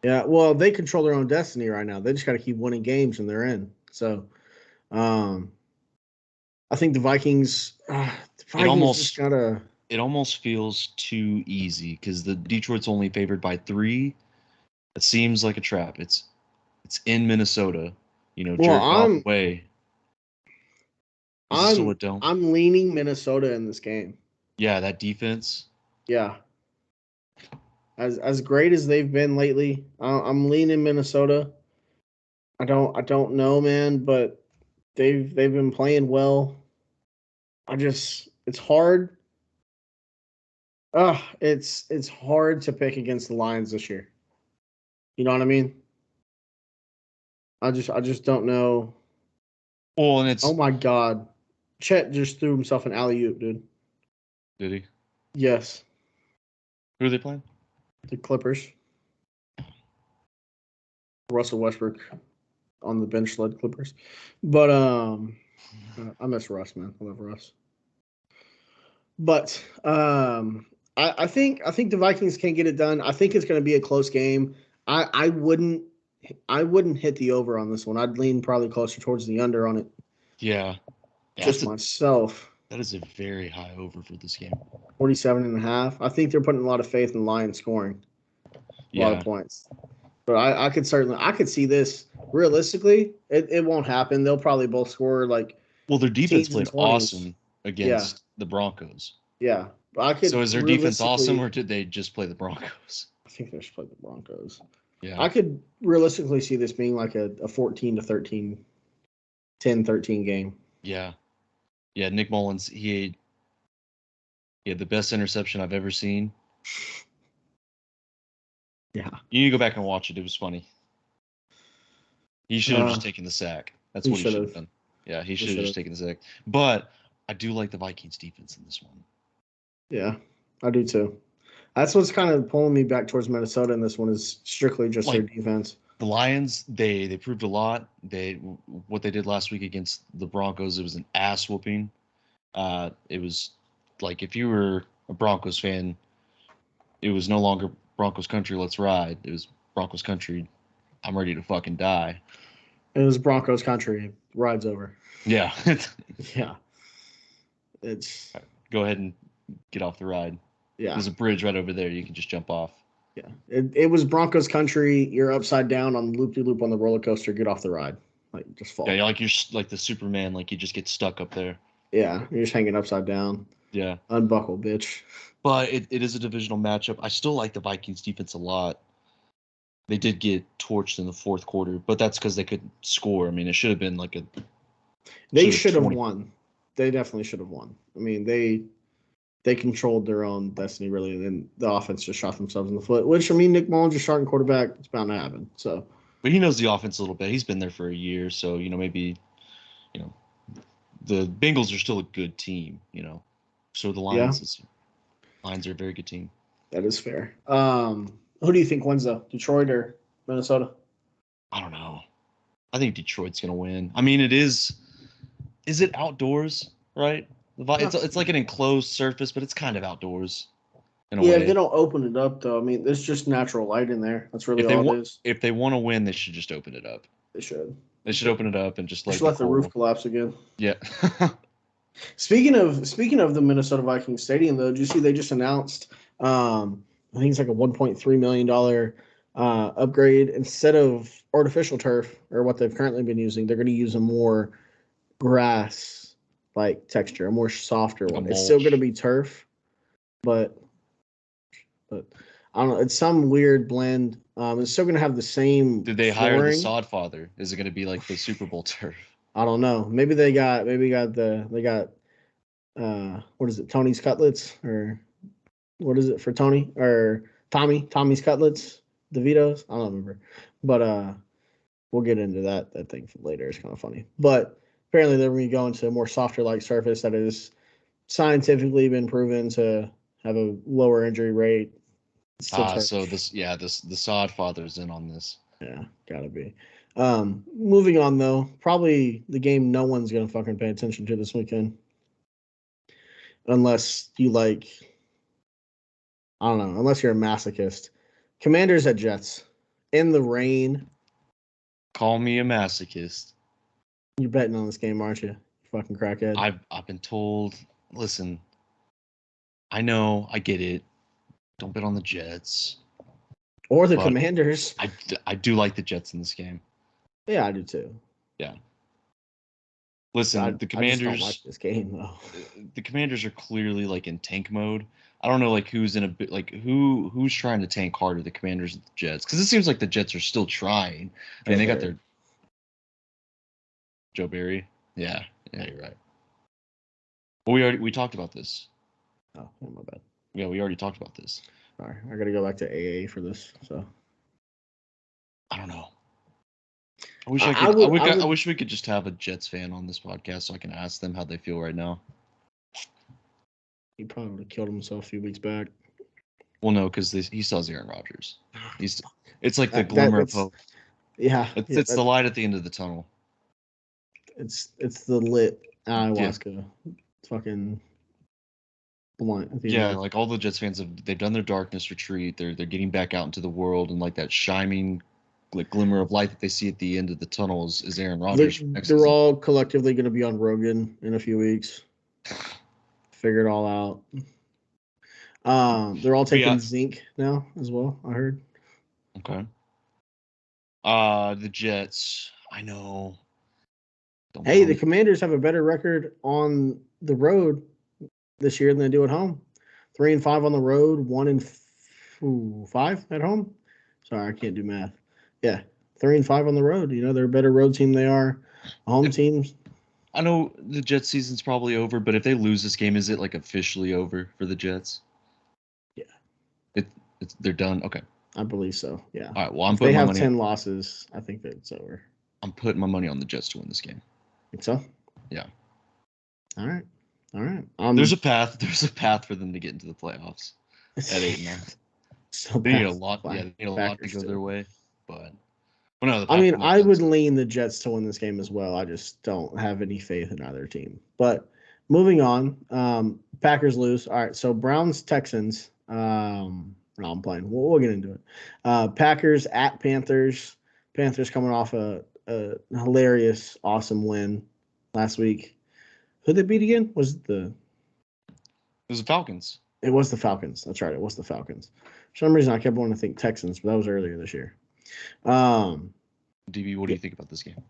S2: yeah, well, they control their own destiny right now. They just got to keep winning games and they're in. So, um, I think the
S1: It
S2: Vikings just
S1: almost
S2: gotta.
S1: it almost feels too easy because the Detroit's only favored by 3. It seems like a trap. It's in Minnesota.
S2: Well,
S1: Jared Goff away. Is it still a dome?
S2: I'm leaning Minnesota in this game.
S1: Yeah, that defense.
S2: Yeah, as great as they've been lately, I'm leaning Minnesota. I don't know, man, but they've been playing well. It's hard. It's hard to pick against the Lions this year. You know what I mean? I just don't know.
S1: Well, and
S2: Oh
S1: it's
S2: my God, Chet just threw himself an alley oop, dude.
S1: did he?
S2: Yes,
S1: Who are they playing?
S2: the Clippers. Russell Westbrook on the bench led Clippers, but I miss Russ, man. I love Russ. But I think the Vikings can get it done. I think it's going to be a close game. I wouldn't hit the over on this one. I'd lean probably closer towards the under on it.
S1: Yeah. Yeah,
S2: Just myself.
S1: that is a very high over for this game.
S2: 47.5. I think they're putting a lot of faith in Lions scoring a lot of
S1: Yeah.
S2: points. But I could see this realistically. It won't happen. They'll probably both score like
S1: Well, their defense
S2: teens and
S1: played
S2: 20s.
S1: awesome
S2: Yeah.
S1: against the Broncos.
S2: Yeah. But I
S1: So
S2: could
S1: is their defense awesome, or
S2: realistically,
S1: did they just play the Broncos?
S2: I think they should play the Broncos.
S1: Yeah.
S2: I could realistically see this being like a 14 to 13, 10-13 game.
S1: Yeah. Yeah. Nick Mullins, he had the best interception I've ever seen.
S2: Yeah.
S1: You need to go back and watch it. It was funny. He should have just taken the sack. That's
S2: He
S1: what he should
S2: should
S1: have
S2: have.
S1: done. Yeah, he
S2: He
S1: should have
S2: should
S1: just
S2: have.
S1: taken the sack. But I do like the Vikings defense in this one.
S2: Yeah, I do too. That's what's kind of pulling me back towards Minnesota in this one is strictly just their
S1: Like
S2: defense.
S1: the Lions, they proved a lot. What they did last week against the Broncos, it was an ass whooping. It was like if you were a Broncos fan, it was no longer Broncos country, let's ride. It was Broncos country, I'm ready to fucking die.
S2: It was Broncos country. Ride's over.
S1: Yeah.
S2: Yeah. It's
S1: Go ahead and get off the ride.
S2: yeah.
S1: There's a bridge right over there. You can just jump off.
S2: Yeah. It was Broncos country. You're upside down on loop de loop on the roller coaster. Get off the ride. Like just fall.
S1: Yeah, you're like the Superman. Like you just get stuck up there.
S2: Yeah. You're just hanging upside down.
S1: Yeah.
S2: Unbuckle, bitch.
S1: But it is a divisional matchup. I still like the Vikings defense a lot. They did get torched in the fourth quarter, but that's because they couldn't score. I mean, it should have been like
S2: They should have won. They definitely should have won. I mean, they controlled their own destiny really, and then the offense just shot themselves in the foot. Which I mean, Nick Mullins is starting quarterback. It's bound to happen. So,
S1: but he knows the offense a little bit. He's been there for a year, so maybe the Bengals are still a good team. So the Lions are a very good team.
S2: That is fair. Who do you think wins though? Detroit or Minnesota?
S1: I don't know. I think Detroit's gonna win. I mean, it is. Is it outdoors? Right. It's like an enclosed surface, but it's kind of outdoors in a way.
S2: If they don't open it up though, I mean, there's just natural light in there. That's really all it is.
S1: If they want to win, they should just open it up.
S2: They should.
S1: They should open it up and just let
S2: the roof collapse again.
S1: Yeah.
S2: Speaking of the Minnesota Vikings stadium, though, did you see they just announced? I think it's like a $1.3 million upgrade. Instead of artificial turf or what they've currently been using, they're going to use a more grass like texture, a more softer one. It's still going to be turf, but but I don't know. It's some weird blend. It's still gonna have the same.
S1: Did they hire the
S2: flooring.
S1: sod father? Is it going to be like the Super Bowl turf?
S2: I don't know. Maybe they got what is it? Tony's Cutlets, or what is it for Tony or Tommy's Cutlets, DeVito's? I don't remember. But we'll get into that thing later. It's kind of funny. But apparently they're going to go into a more softer like surface that has scientifically been proven to have a lower injury rate.
S1: So the sod father's in on this.
S2: Yeah, gotta be. Moving on though, probably the game no one's gonna fucking pay attention to this weekend, unless you like. I don't know. Unless you're a masochist. Commanders at Jets in the rain.
S1: Call me a masochist.
S2: You're betting on this game, aren't you? You fucking crackhead.
S1: I've been told. Listen, I know, I get it. Don't bet on the Jets
S2: or the Commanders.
S1: I do like the Jets in this game.
S2: Yeah, I do too.
S1: Yeah. Listen, the Commanders.
S2: I just don't like this game though.
S1: The Commanders are clearly like in tank mode. I don't know, like who's in a bit, like who's trying to tank harder, the Commanders or the Jets? Because it seems like the Jets are still trying. I mean, they got their Joe Barry. Yeah, you're right. Well, we talked about this.
S2: Oh, my bad.
S1: Yeah, we already talked about this.
S2: All right, I got to go back to AA for this. So
S1: I don't know. I wish we could just have a Jets fan on this podcast so I can ask them how they feel right now.
S2: He probably would have killed himself a few weeks back.
S1: Well, no, because he still has Aaron Rodgers. It's like the glimmer of hope.
S2: Yeah,
S1: it's the light at the end of the tunnel.
S2: It's the lit ayahuasca, fucking blunt.
S1: Yeah, like all the Jets fans they've done their darkness retreat. They're getting back out into the world, and like that shining, like glimmer of light that they see at the end of the tunnel is Aaron Rodgers.
S2: They're all collectively going to be on Rogan in a few weeks. Figure it all out. They're all taking zinc now as well, I heard.
S1: Okay. The Jets, I know.
S2: Hey, the Commanders have a better record on the road this year than they do at home. 3-5 on the road, 1-5 at home. Sorry, I can't do math. Yeah, 3-5 on the road. You know, they're a better road team than they are home teams.
S1: I know the Jets season's probably over, but if they lose this game, is it like officially over for the Jets?
S2: Yeah.
S1: They're done? Okay.
S2: I believe so, yeah.
S1: All right, well,
S2: if they have 10 losses, I think that it's over.
S1: I'm putting my money on the Jets to win this game.
S2: Think so?
S1: Yeah.
S2: All right.
S1: There's a path for them to get into the playoffs at 8-9.
S2: So
S1: they need a lot. Yeah, they need a lot to go their way. But well, no,
S2: I mean, I would lean the Jets to win this game as well. I just don't have any faith in either team. But moving on, Packers lose. All right, so Browns Texans. No, I'm playing. We'll get into it. Packers at Panthers. Panthers coming off a hilarious, awesome win last week. Who'd they beat again? It was the
S1: Falcons.
S2: It was the Falcons. That's right. It was the Falcons. For some reason, I kept wanting to think Texans, but that was earlier this year.
S1: DB, what do you think about this game?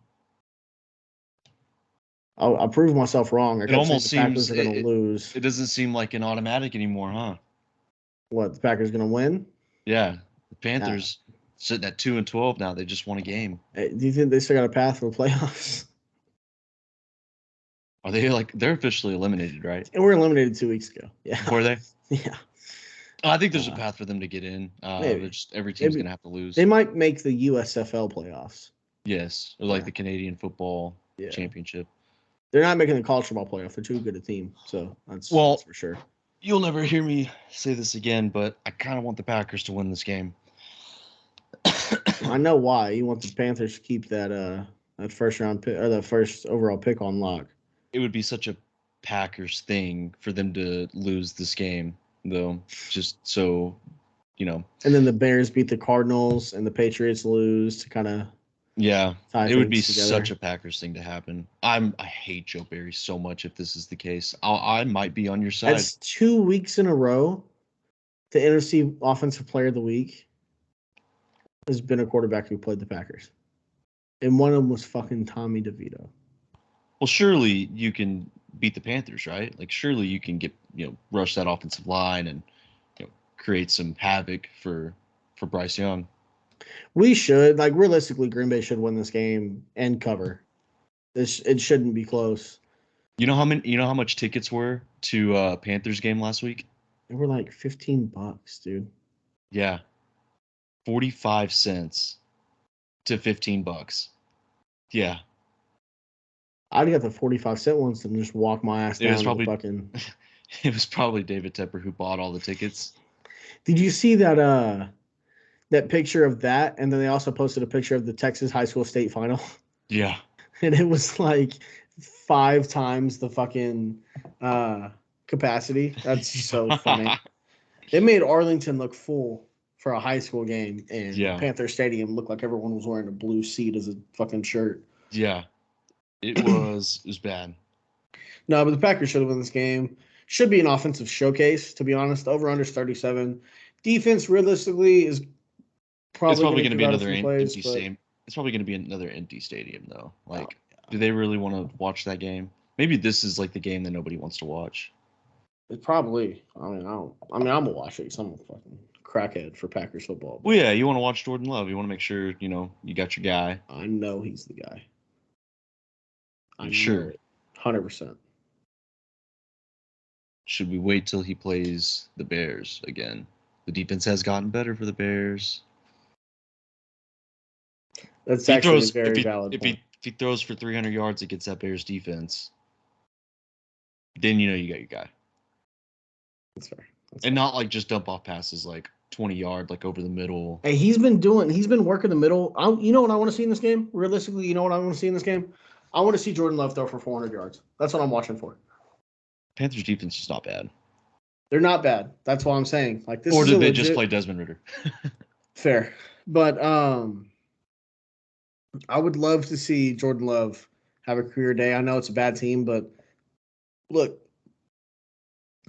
S2: I'll prove myself wrong.
S1: It almost seems
S2: the Packers are going to lose.
S1: It doesn't seem like an automatic anymore, huh?
S2: What, the Packers going to win?
S1: Yeah, the Panthers sitting at 2-12 now. They just won a game.
S2: Hey, do you think they still got a path for the playoffs?
S1: Are they they're officially eliminated, right?
S2: And we're eliminated 2 weeks ago. Yeah.
S1: Were they?
S2: Yeah.
S1: I think there's a path for them to get in. Just every team's going to have to lose.
S2: They might make the USFL playoffs.
S1: Yes, or the Canadian Football Championship.
S2: They're not making the college football playoff. They're too good a team. So that's for sure.
S1: You'll never hear me say this again, but I kind of want the Packers to win this game.
S2: I know why. You want the Panthers to keep that first round pick or the first overall pick on lock.
S1: It would be such a Packers thing for them to lose this game, though. Just so, And
S2: then the Bears beat the Cardinals and the Patriots lose to kind of.
S1: Yeah, it would be such a Packers thing to happen. I hate Joe Barry so much if this is the case. I might be on your side.
S2: That's 2 weeks in a row. The NFC Offensive Player of the Week has been a quarterback who played the Packers. And one of them was fucking Tommy DeVito.
S1: Well, surely you can beat the Panthers, right? Like, surely you can get, rush that offensive line and, create some havoc for Bryce Young.
S2: We should, like, realistically, Green Bay should win this game and cover. It shouldn't be close.
S1: You know how much tickets were to Panthers game last week?
S2: They were like $15, dude.
S1: Yeah. 45 cents to $15. Yeah.
S2: I'd get the 45-cent ones and just walk my ass down to the fucking.
S1: It was probably David Tepper who bought all the tickets.
S2: Did you see that that picture of that? And then they also posted a picture of the Texas high school state final.
S1: Yeah.
S2: And it was like 5 times the fucking capacity. That's so funny. It made Arlington look full for a high school game, and Panther Stadium looked like everyone was wearing a blue seat as a fucking shirt.
S1: Yeah. It was bad.
S2: No, but the Packers should have won this game. Should be an offensive showcase, to be honest. Over-under 37. Defense, realistically, is probably going to
S1: be another empty stadium. It's probably going to be another empty stadium, though. Like, do they really want to watch that game? Maybe this is like the game that nobody wants to watch.
S2: It's probably. I'm gonna watch it. I'm a fucking crackhead for Packers football.
S1: Well, yeah, you want to watch Jordan Love. You want to make sure you got your guy.
S2: I know he's the guy.
S1: I'm sure.
S2: 100%.
S1: Should we wait till he plays the Bears again? The defense has gotten better for the Bears.
S2: That's actually a very valid point.
S1: If he throws for 300 yards against that Bears defense, then you got your guy.
S2: That's fair.
S1: And not like just dump off passes like 20 yard, like over the middle.
S2: Hey, he's been working the middle. You know what I want to see in this game? Realistically, you know what I want to see in this game? I want to see Jordan Love throw for 400 yards. That's what I'm watching for.
S1: Panthers defense is not bad.
S2: They're not bad. That's what I'm saying. Like this.
S1: Or did they just play Desmond Ridder?
S2: Fair, but I would love to see Jordan Love have a career day. I know it's a bad team, but look,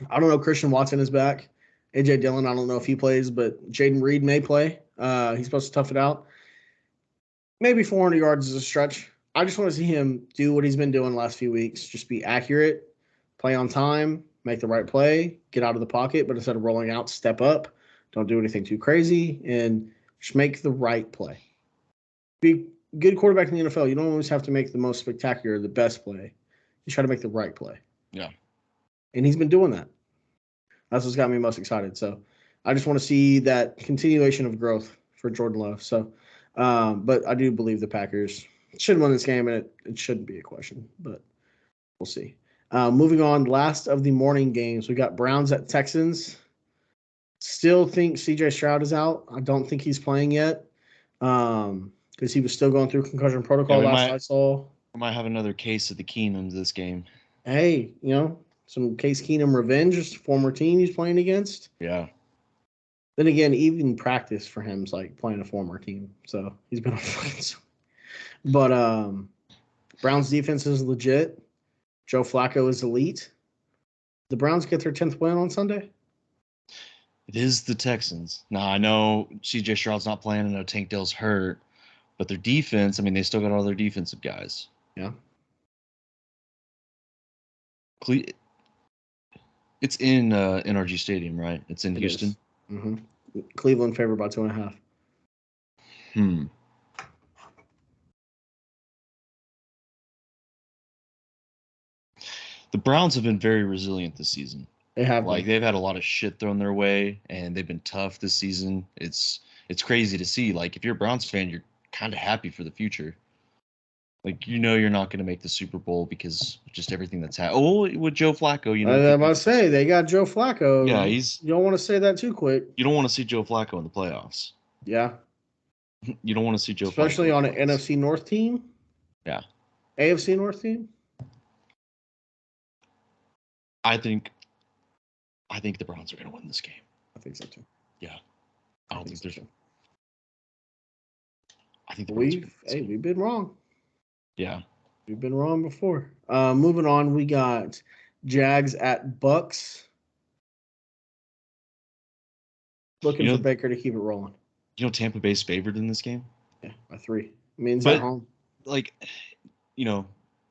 S2: I don't know. Christian Watson is back. A.J. Dillon, I don't know if he plays, but Jaden Reed may play. He's supposed to tough it out. Maybe 400 yards is a stretch. I just want to see him do what he's been doing the last few weeks. Just be accurate, play on time, make the right play, get out of the pocket, but instead of rolling out, step up. Don't do anything too crazy, and just make the right play. Be a good quarterback in the NFL. You don't always have to make the most spectacular, the best play. You try to make the right play.
S1: Yeah.
S2: And he's been doing that. That's what's got me most excited. So I just want to see that continuation of growth for Jordan Love. So, but I do believe the Packers should win this game, and it shouldn't be a question, but we'll see. Moving on, last of the morning games, we got Browns at Texans. Still think CJ Stroud is out. I don't think he's playing yet because he was still going through concussion protocol last I saw.
S1: We might have another case of the Keenums this game.
S2: Hey, some Case Keenum revenge, just a former team he's playing against.
S1: Yeah.
S2: Then again, even practice for him is like playing a former team. So he's been on fucking. But Browns defense is legit. Joe Flacco is elite. The Browns get their 10th win on Sunday.
S1: It is the Texans. Now, I know CJ Stroud's not playing. I know Tank Dell's hurt. But their defense, they still got all their defensive guys.
S2: Yeah.
S1: It's in NRG Stadium, right? It's in Houston.
S2: Mm-hmm. Cleveland favored by 2.5.
S1: The Browns have been very resilient this season.
S2: They have.
S1: They've had a lot of shit thrown their way, and they've been tough this season. It's crazy to see. Like, if you're a Browns fan, you're kind of happy for the future. Like, you're not going to make the Super Bowl because just everything that's happened. Oh, with Joe Flacco,
S2: I was about to say, they got Joe Flacco.
S1: Yeah,
S2: you don't want to say that too quick.
S1: You don't want to see Joe Flacco in the playoffs.
S2: Yeah.
S1: You don't want to see Joe
S2: Especially
S1: Flacco
S2: on an NFC North team.
S1: Yeah.
S2: AFC North team.
S1: I think the Browns are going to win this game.
S2: I think so too.
S1: Yeah. I don't think there's.
S2: So.
S1: I think
S2: we've been wrong.
S1: Yeah.
S2: We've been wrong before. Moving on, we got Jags at Bucks. Looking for Baker to keep it rolling.
S1: Tampa Bay's favored in this game?
S2: Yeah, by 3. At home.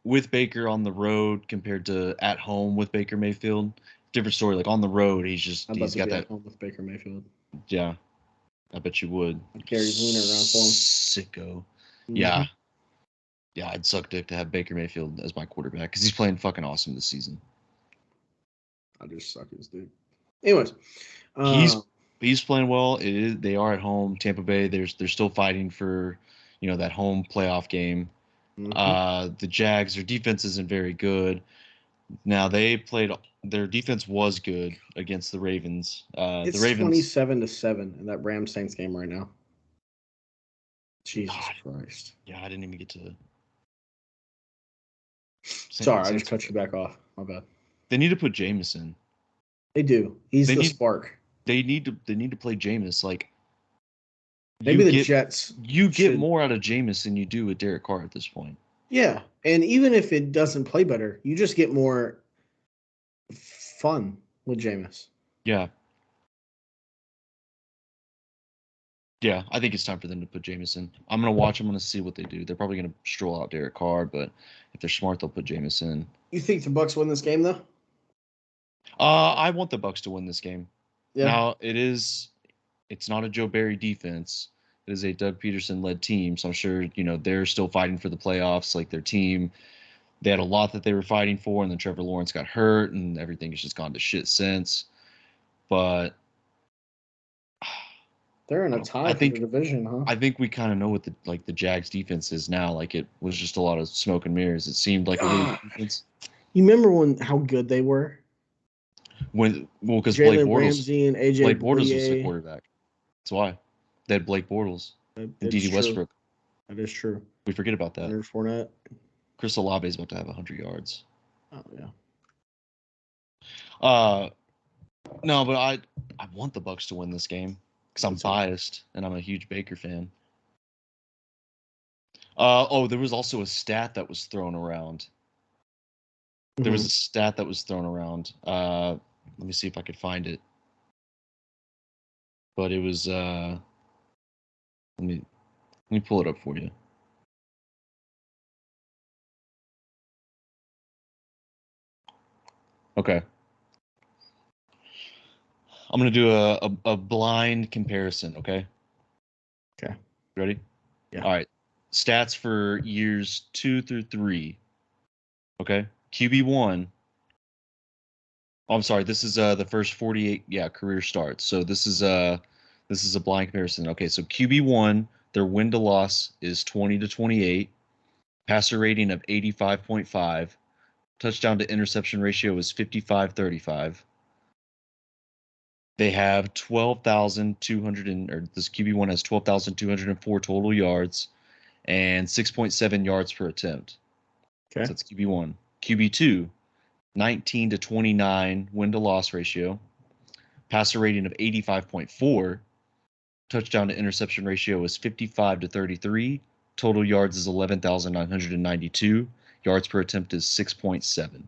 S1: With Baker on the road compared to at home with Baker Mayfield, different story. Like on the road, he's
S2: I'd love to
S1: got
S2: be
S1: that.
S2: at home with Baker Mayfield.
S1: Yeah, I bet you would.
S2: I'd carry his wiener around for him.
S1: Sicko.
S2: Mhm.
S1: Yeah. Yeah, I'd suck dick to have Baker Mayfield as my quarterback because he's playing fucking awesome this season.
S2: I just suck his dick. Anyways,
S1: He's playing well. They are at home, Tampa Bay. They're still fighting for, that home playoff game.
S2: mhm.
S1: The Jags, their defense isn't very good. Now their defense was good against the Ravens. The
S2: It's
S1: Ravens,
S2: 27-7 in that Rams Saints game right now. Jesus
S1: God,
S2: Christ.
S1: yeah, I didn't even get to.
S2: Sorry, I just cut you back off. My bad.
S1: They need to put Jameson.
S2: They do. He's
S1: They
S2: the
S1: need
S2: spark.
S1: they need to play Jameis. Like
S2: Maybe the Jets
S1: you get
S2: should.
S1: more out of Jameis than you do with Derek Carr at this point.
S2: Yeah, and even if it doesn't play better, you just get more fun with Jameis.
S1: Yeah. Yeah, I think it's time for them to put Jameson. I'm gonna watch. I'm gonna see what they do. They're probably gonna stroll out Derek Carr, but if they're smart, they'll put Jameson.
S2: You think the Bucks win this game though?
S1: I want the Bucks to win this game.
S2: Yeah.
S1: Now it's not a Joe Barry defense. It is a Doug Peterson led team, so I'm sure they're still fighting for the playoffs. Like their team, they had a lot that they were fighting for, and then Trevor Lawrence got hurt, and everything has just gone to shit since. But
S2: They're in a tie for the division, huh?
S1: I think we kind of know what the Jags defense is now. Like it was just a lot of smoke and mirrors. It seemed like a really good defense.
S2: You remember how good they were?
S1: Because
S2: Jalen Ramsey and AJ
S1: Blake Bortles was the quarterback. That's why they had Blake Bortles and D.D. Westbrook.
S2: That is true.
S1: We forget about that.
S2: Leonard Fournette.
S1: Chris Olave is about to have 100 yards.
S2: Oh yeah.
S1: No, but I want the Bucks to win this game because I'm biased and I'm a huge Baker fan. There was also a stat that was thrown around. There was a stat that was thrown around. Let me see if I could find it. But it was let me pull it up for you. Okay. I'm gonna do a blind comparison, okay?
S2: Okay.
S1: Ready?
S2: Yeah.
S1: All right. Stats for years 2 through 3. Okay. QB1. Oh, I'm sorry. This is the first 48 career starts. So this is a blind comparison. Okay, so QB1, their win to loss is 20 to 28, passer rating of 85.5, touchdown to interception ratio is 55-35. They have 12,200 or this QB1 has 12,204 total yards and 6.7 yards per attempt.
S2: Okay.
S1: So that's QB1. QB2, 19 to 29 win to loss ratio, passer rating of 85.4, touchdown to interception ratio is 55-33, total yards is 11,992, yards per attempt is 6.7.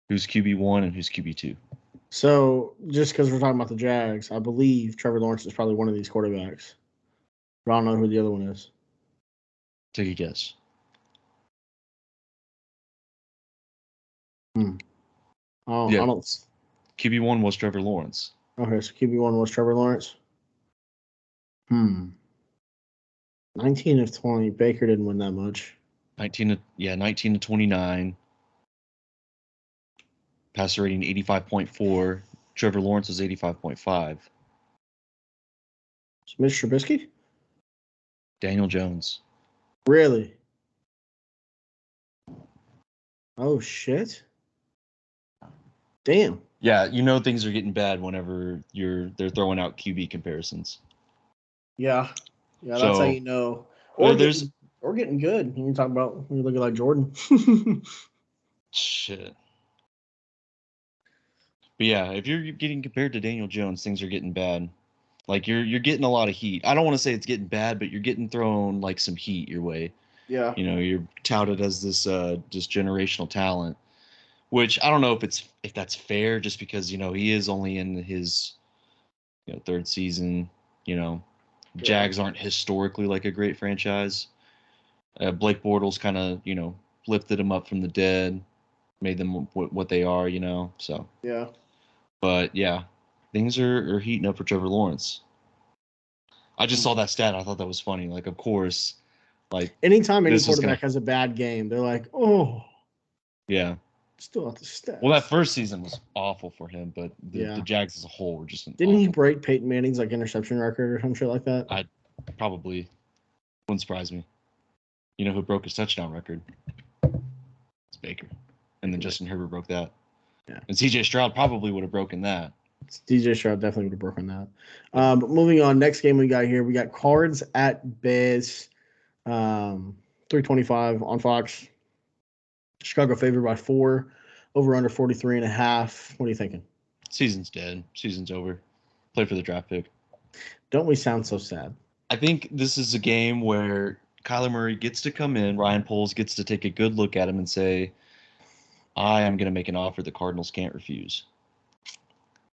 S1: Who's QB1 and who's QB2?
S2: So just because we're talking about the Jags, I believe Trevor Lawrence is probably one of these quarterbacks. But I don't know who the other one is.
S1: Take a guess.
S2: Oh,
S1: yeah.
S2: I don't.
S1: QB1 was Trevor Lawrence.
S2: Okay, so QB1 was Trevor Lawrence. 19 of 20. Baker didn't win that much.
S1: 19 to 29. Passer rating 85.4. Trevor Lawrence was 85.5.
S2: So Mitch Trubisky?
S1: Daniel Jones.
S2: Really? Oh shit. Damn.
S1: Yeah, things are getting bad whenever they're throwing out QB comparisons.
S2: Yeah. Yeah, that's how you know. Or getting good. You talk about when you look at like Jordan.
S1: Shit. But yeah, if you're getting compared to Daniel Jones, things are getting bad. Like you're getting a lot of heat. I don't want to say it's getting bad, but you're getting thrown like some heat your way.
S2: Yeah.
S1: You're touted as this just generational talent, which I don't know if that's fair, just because he is only in his third season. Jags aren't historically like a great franchise. Blake Bortles kind of lifted him up from the dead. made them what they are, So,
S2: Yeah.
S1: but yeah, things are heating up for Trevor Lawrence. I just saw that stat. I thought that was funny. Like, of course, like
S2: Anytime any
S1: this is
S2: quarterback
S1: gonna,
S2: has a bad game, they're like, oh,
S1: yeah.
S2: still out the
S1: Well, that
S2: stats.
S1: first season was awful for him, but the
S2: Yeah.
S1: Jags as a whole were just an
S2: Didn't he
S1: awful.
S2: break Peyton Manning's like interception record or some shit like that?
S1: I probably wouldn't surprise me. You know who broke his touchdown record? It's Baker, and then Justin Herbert broke that.
S2: Yeah.
S1: And C.J. Stroud probably would have broken that.
S2: DJ Stroud definitely would have broken that. But moving on, next game we got here, we got Cards at Bears, 325 on Fox. Chicago favored by 4, over under 43.5. What are you thinking?
S1: Season's dead. Season's over. Play for the draft pick.
S2: Don't we sound so sad?
S1: I think this is a game where Kyler Murray gets to come in, Ryan Poles gets to take a good look at him and say, I am going to make an offer the Cardinals can't refuse.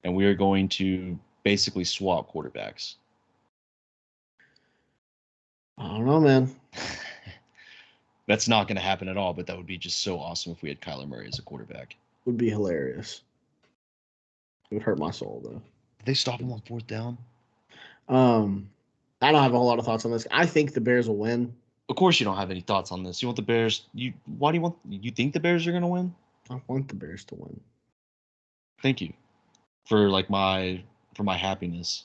S1: And we are going to basically swap quarterbacks.
S2: I don't know, man.
S1: That's not going to happen at all, but that would be just so awesome if we had Kyler Murray as a quarterback.
S2: Would be hilarious. It would hurt my soul, though.
S1: Did they stop him on fourth down?
S2: I don't have a whole lot of thoughts on this. I think the Bears will win.
S1: Of course you don't have any thoughts on this. You want the Bears. Why do you think the Bears are going to win?
S2: I want the Bears to win.
S1: Thank you for my happiness.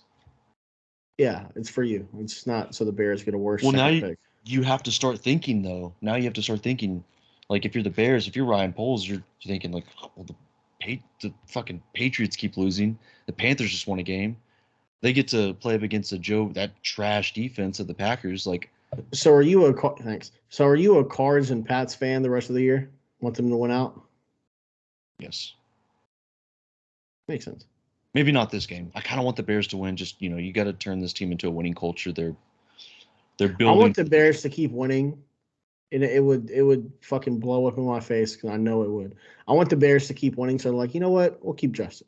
S2: Yeah, it's for you. It's not so the Bears get a worse
S1: Well, now
S2: pick.
S1: you have to start thinking though. Now you have to start thinking, like if you're the Bears, if you're Ryan Poles, you're thinking like, well, the fucking Patriots keep losing. The Panthers just won a game. They get to play up against that trash defense of the Packers. Like,
S2: so are you thanks? So are you a Cards and Pats fan the rest of the year? Want them to win out?
S1: yes,
S2: Makes sense.
S1: maybe not this game. I kind of want the Bears to win. Just you got to turn this team into a winning culture. They're building.
S2: I want the Bears to keep winning, and it would fucking blow up in my face because I know it would. I want the Bears to keep winning, so like, you know what? We'll keep Justin.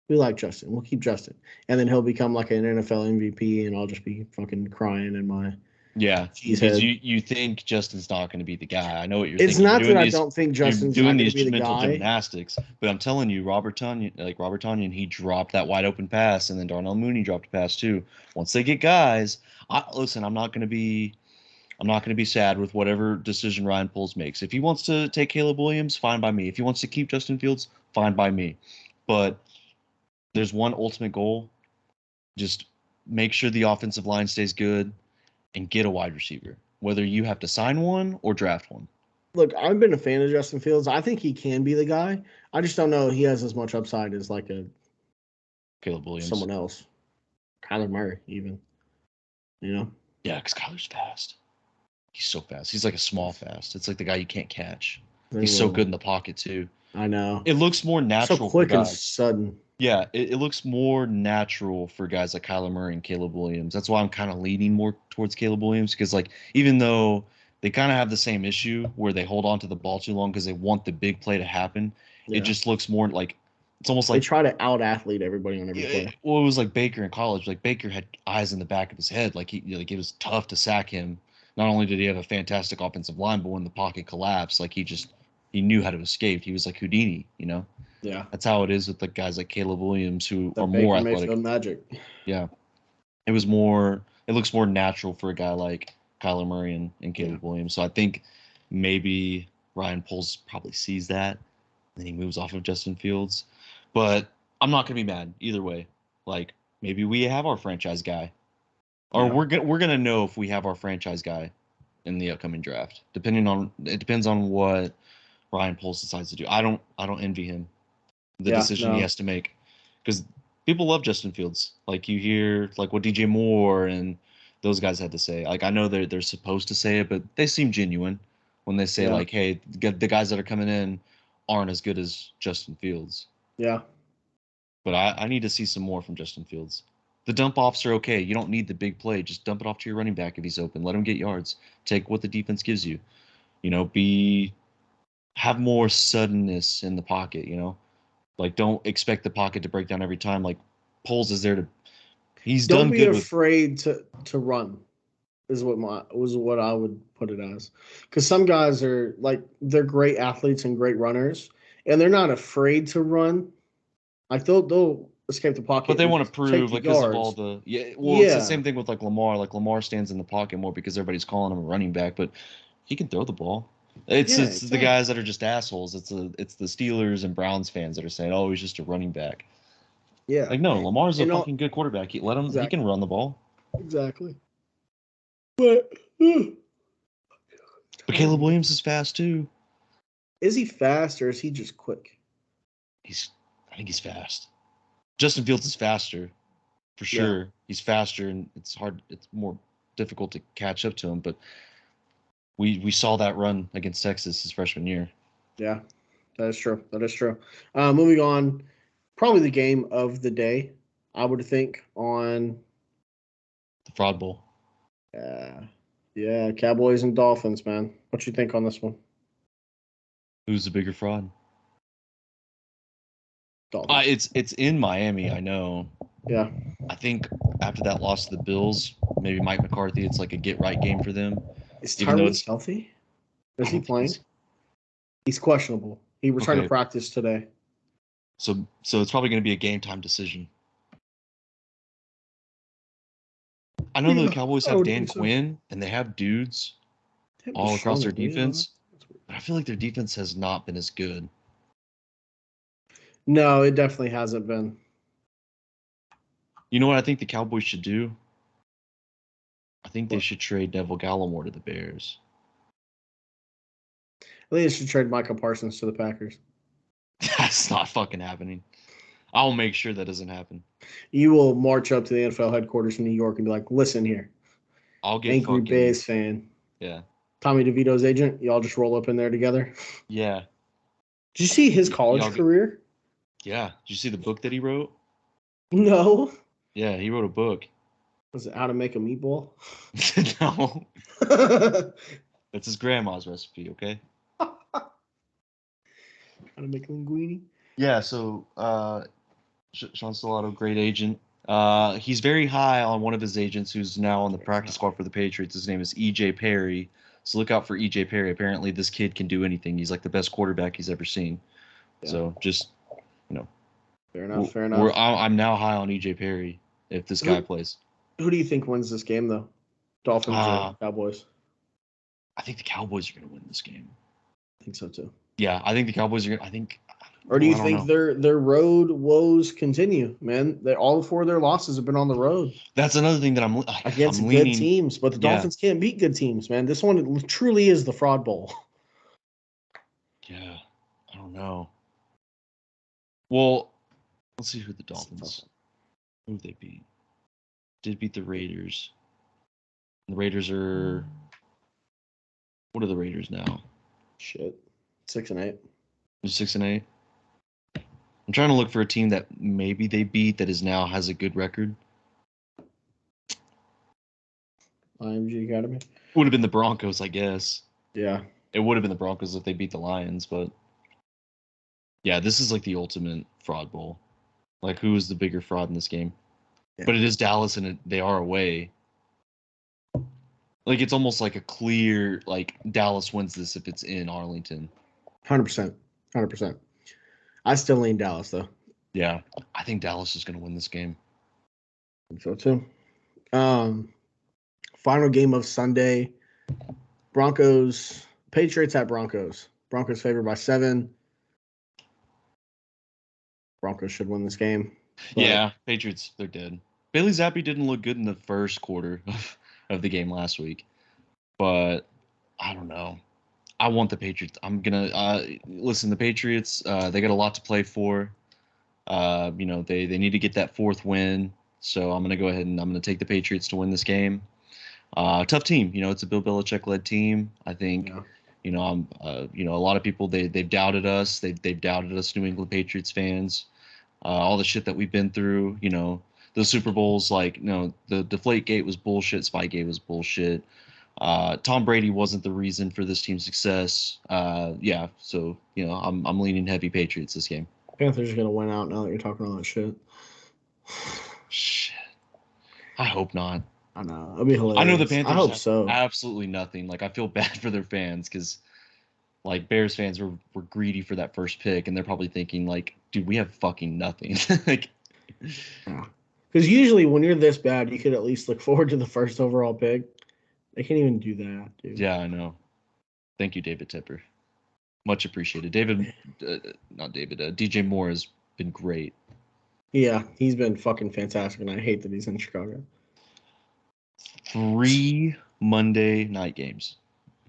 S2: We like Justin. We'll keep Justin, and then he'll become like an NFL MVP, and I'll just be fucking crying in my
S1: because you think Justin's not going to be the guy. I know what you're
S2: It's
S1: thinking.
S2: not that I don't think Justin's
S1: doing
S2: not
S1: these
S2: going to be the
S1: mental
S2: guy.
S1: gymnastics, but I'm telling you, Robert Tonyan, he dropped that wide open pass, and then Darnell Mooney dropped a pass too. Once they get guys, listen, I'm not going to be sad with whatever decision Ryan Poles makes. If he wants to take Caleb Williams, fine by me. If he wants to keep Justin Fields, fine by me. But there's one ultimate goal: just make sure the offensive line stays good and get a wide receiver, whether you have to sign one or draft one.
S2: Look, I've been a fan of Justin Fields. I think he can be the guy. I just don't know he has as much upside as like a
S1: Caleb Williams,
S2: someone else, Kyler Murray, even. You know?
S1: Yeah, because Kyler's fast. He's so fast. He's like a small fast. It's like the guy you can't catch. He's so good in the pocket too.
S2: I know.
S1: It looks more natural.
S2: So quick and sudden.
S1: Yeah, it looks more natural for guys like Kyler Murray and Caleb Williams. That's why I'm kind of leaning more towards Caleb Williams because, like, even though they kind of have the same issue where they hold on to the ball too long because they want the big play to happen, it just looks more like it's almost like
S2: they try to out athlete everybody on every play.
S1: Well, it was like Baker in college. Like Baker had eyes in the back of his head. Like it was tough to sack him. Not only did he have a fantastic offensive line, but when the pocket collapsed, like he knew how to escape. He was like Houdini,
S2: Yeah,
S1: that's how it is with the guys like Caleb Williams who
S2: the
S1: are
S2: Baker
S1: more athletic.
S2: Mayfield magic.
S1: Yeah, it looks more natural for a guy like Kyler Murray and Caleb Williams. So I think maybe Ryan Poles probably sees that, and then he moves off of Justin Fields. But I'm not gonna be mad either way. Like maybe we have our franchise guy, or we're gonna know if we have our franchise guy in the upcoming draft. It depends on what Ryan Poles decides to do. I don't envy him the decision he has to make because people love Justin Fields. Like you hear like what DJ Moore and those guys had to say. Like I know they're supposed to say it, but they seem genuine when they say like, hey, the guys that are coming in aren't as good as Justin Fields.
S2: Yeah.
S1: But I need to see some more from Justin Fields. The dump offs are okay. You don't need the big play. Just dump it off to your running back if he's open. Let him get yards. Take what the defense gives you. Have more suddenness in the pocket, Like don't expect the pocket to break down every time. Like Poles is there to he's
S2: don't
S1: done
S2: be
S1: good
S2: afraid to run. is what I would put it as. Because some guys are like they're great athletes and great runners, and they're not afraid to run. Like they'll escape the
S1: But
S2: pocket
S1: they
S2: and
S1: want to
S2: just take
S1: prove,
S2: the
S1: like, because of all
S2: yards.
S1: the well, it's the
S2: Yeah,
S1: same thing with like Lamar. Like Lamar stands in the pocket more because everybody's calling him a running back, but he can throw the ball. It's
S2: yeah,
S1: it's the
S2: exactly,
S1: guys that are just assholes. It's the Steelers and Browns fans that are saying, "Oh, he's just a running back."
S2: yeah,
S1: Like, no, Lamar's a
S2: and all
S1: fucking good quarterback. Let him. He can
S2: exactly,
S1: run the ball.
S2: exactly. But
S1: But
S2: tired,
S1: Caleb
S2: man.
S1: Williams is fast too.
S2: Is he fast or is he just quick?
S1: He's I think he's fast. Justin Fields is faster for
S2: Yeah,
S1: sure. He's faster, and it's hard. It's more difficult to catch up to him. But we saw that run against Texas his freshman year.
S2: yeah, that is true. That is true. Moving on, probably the game of the day, I would think on
S1: The Fraud Bowl.
S2: uh, yeah, Cowboys and Dolphins, man. What you think on this one?
S1: Who's the bigger fraud?
S2: Dolphins.
S1: It's in Miami. I know.
S2: Yeah.
S1: I think after that loss to the Bills, maybe Mike McCarthy, it's like a get right game for them.
S2: Is
S1: Even though
S2: Tyreek
S1: it's,
S2: healthy?
S1: I
S2: Is he
S1: don't think
S2: playing?
S1: he's
S2: He's questionable. He returned to
S1: okay.
S2: practice today.
S1: So it's probably going to be a game time decision. I know the
S2: Yeah,
S1: Cowboys
S2: I
S1: have
S2: would
S1: Dan
S2: think so.
S1: Quinn and they have dudes
S2: Damn,
S1: all across
S2: Deshaun
S1: their
S2: Elliott on it.
S1: defense, but I feel like their defense has not been as good.
S2: No, it definitely hasn't been.
S1: You know what I think the Cowboys should do? I think they
S2: What?
S1: should trade Neville Gallimore to the Bears.
S2: I think they should trade Michael Parsons to the Packers.
S1: That's not fucking happening. I'll make sure that doesn't happen.
S2: You will march up to the NFL headquarters in New York and be like, "Listen here,
S1: I'll get
S2: angry
S1: fucking
S2: Bears fan,
S1: yeah.
S2: Tommy DeVito's agent. Y'all just roll up in there together."
S1: Yeah.
S2: Did you see his
S1: Y'all
S2: college
S1: get
S2: career?
S1: yeah. Did you see the book that he wrote?
S2: No.
S1: Yeah, he wrote a book.
S2: Was it How to Make a Meatball?
S1: No.
S2: How
S1: That's his grandma's recipe, okay?
S2: to Make Linguine?
S1: Yeah, so Sean Stellato, great agent. He's very high on one of his agents who's now on the practice squad for the Patriots. His name is EJ Perry. So look out for EJ Perry. Apparently, this kid can do anything. He's like the best quarterback he's ever seen.
S2: Yeah.
S1: So just, you know,
S2: Fair enough. Fair enough.
S1: I'm now high on EJ Perry if this guy
S2: Who
S1: plays.
S2: who do you think wins this game though? Dolphins or
S1: Uh,
S2: Cowboys?
S1: I think the Cowboys are going to win this game.
S2: I think so too.
S1: Yeah, I think the Cowboys are going to, I think,
S2: Or do you
S1: I don't
S2: think
S1: know.
S2: their road woes continue, man? They all four of their losses have been on the road
S1: That's another thing that
S2: against
S1: I'm
S2: good
S1: leaning.
S2: teams, but the
S1: Yeah,
S2: Dolphins can't beat good teams, man. This one truly is the fraud bowl.
S1: yeah, I don't know. Well, let's see who the
S2: It's a tough
S1: Dolphins,
S2: one.
S1: who they beat. Did beat the Raiders. The Raiders are, what are the Raiders now?
S2: Shit. 6-8.
S1: They're 6-8. I'm trying to look for a team that maybe they beat that is now has a good record.
S2: IMG Academy.
S1: Would have been the Broncos, I guess.
S2: Yeah.
S1: It would have been the Broncos if they beat the Lions, but yeah, this is like the ultimate fraud bowl. Like, who is the bigger fraud in this game?
S2: Yeah.
S1: But it is Dallas, and they are away. Like, it's almost like a clear, like, Dallas wins this if it's in Arlington.
S2: 100%. 100%. I still lean Dallas though.
S1: Yeah, I think Dallas is going to win this game.
S2: I think so too. Final game of Sunday. Patriots at Broncos. Broncos favored by 7. Broncos should win this game.
S1: Yeah, Patriots, they're dead. Bailey Zappi didn't look good in the first quarter of the game last week, but I don't know. I want the Patriots. I'm gonna listen. The Patriots, they got a lot to play for. They need to get that fourth win. So I'm gonna go ahead and I'm gonna take the Patriots to win this game. Tough team. It's a Bill Belichick led team. I think.
S2: Yeah.
S1: A lot of people they've doubted us. They've doubted us, New England Patriots fans. All the shit that we've been through. The Super Bowls, like, the Deflate Gate was bullshit. Spygate was bullshit. Tom Brady wasn't the reason for this team's success. So I'm leaning heavy Patriots this game.
S2: Panthers are gonna win out now that you're talking all that shit.
S1: Shit, I hope not.
S2: I know. It'll be hilarious.
S1: I know the Panthers
S2: I hope
S1: have
S2: so.
S1: absolutely nothing. Like, I feel bad for their fans because, like, Bears fans were greedy for that first pick, and they're probably thinking, like, dude, we have fucking nothing. Like,
S2: Yeah. Because usually when you're this bad, you could at least look forward to the first overall pick. They can't even do that, dude.
S1: yeah, I know. Thank you, David Tepper. Much appreciated. Not David, DJ Moore has been great.
S2: Yeah, he's been fucking fantastic, and I hate that he's in Chicago.
S1: 3 Monday night games.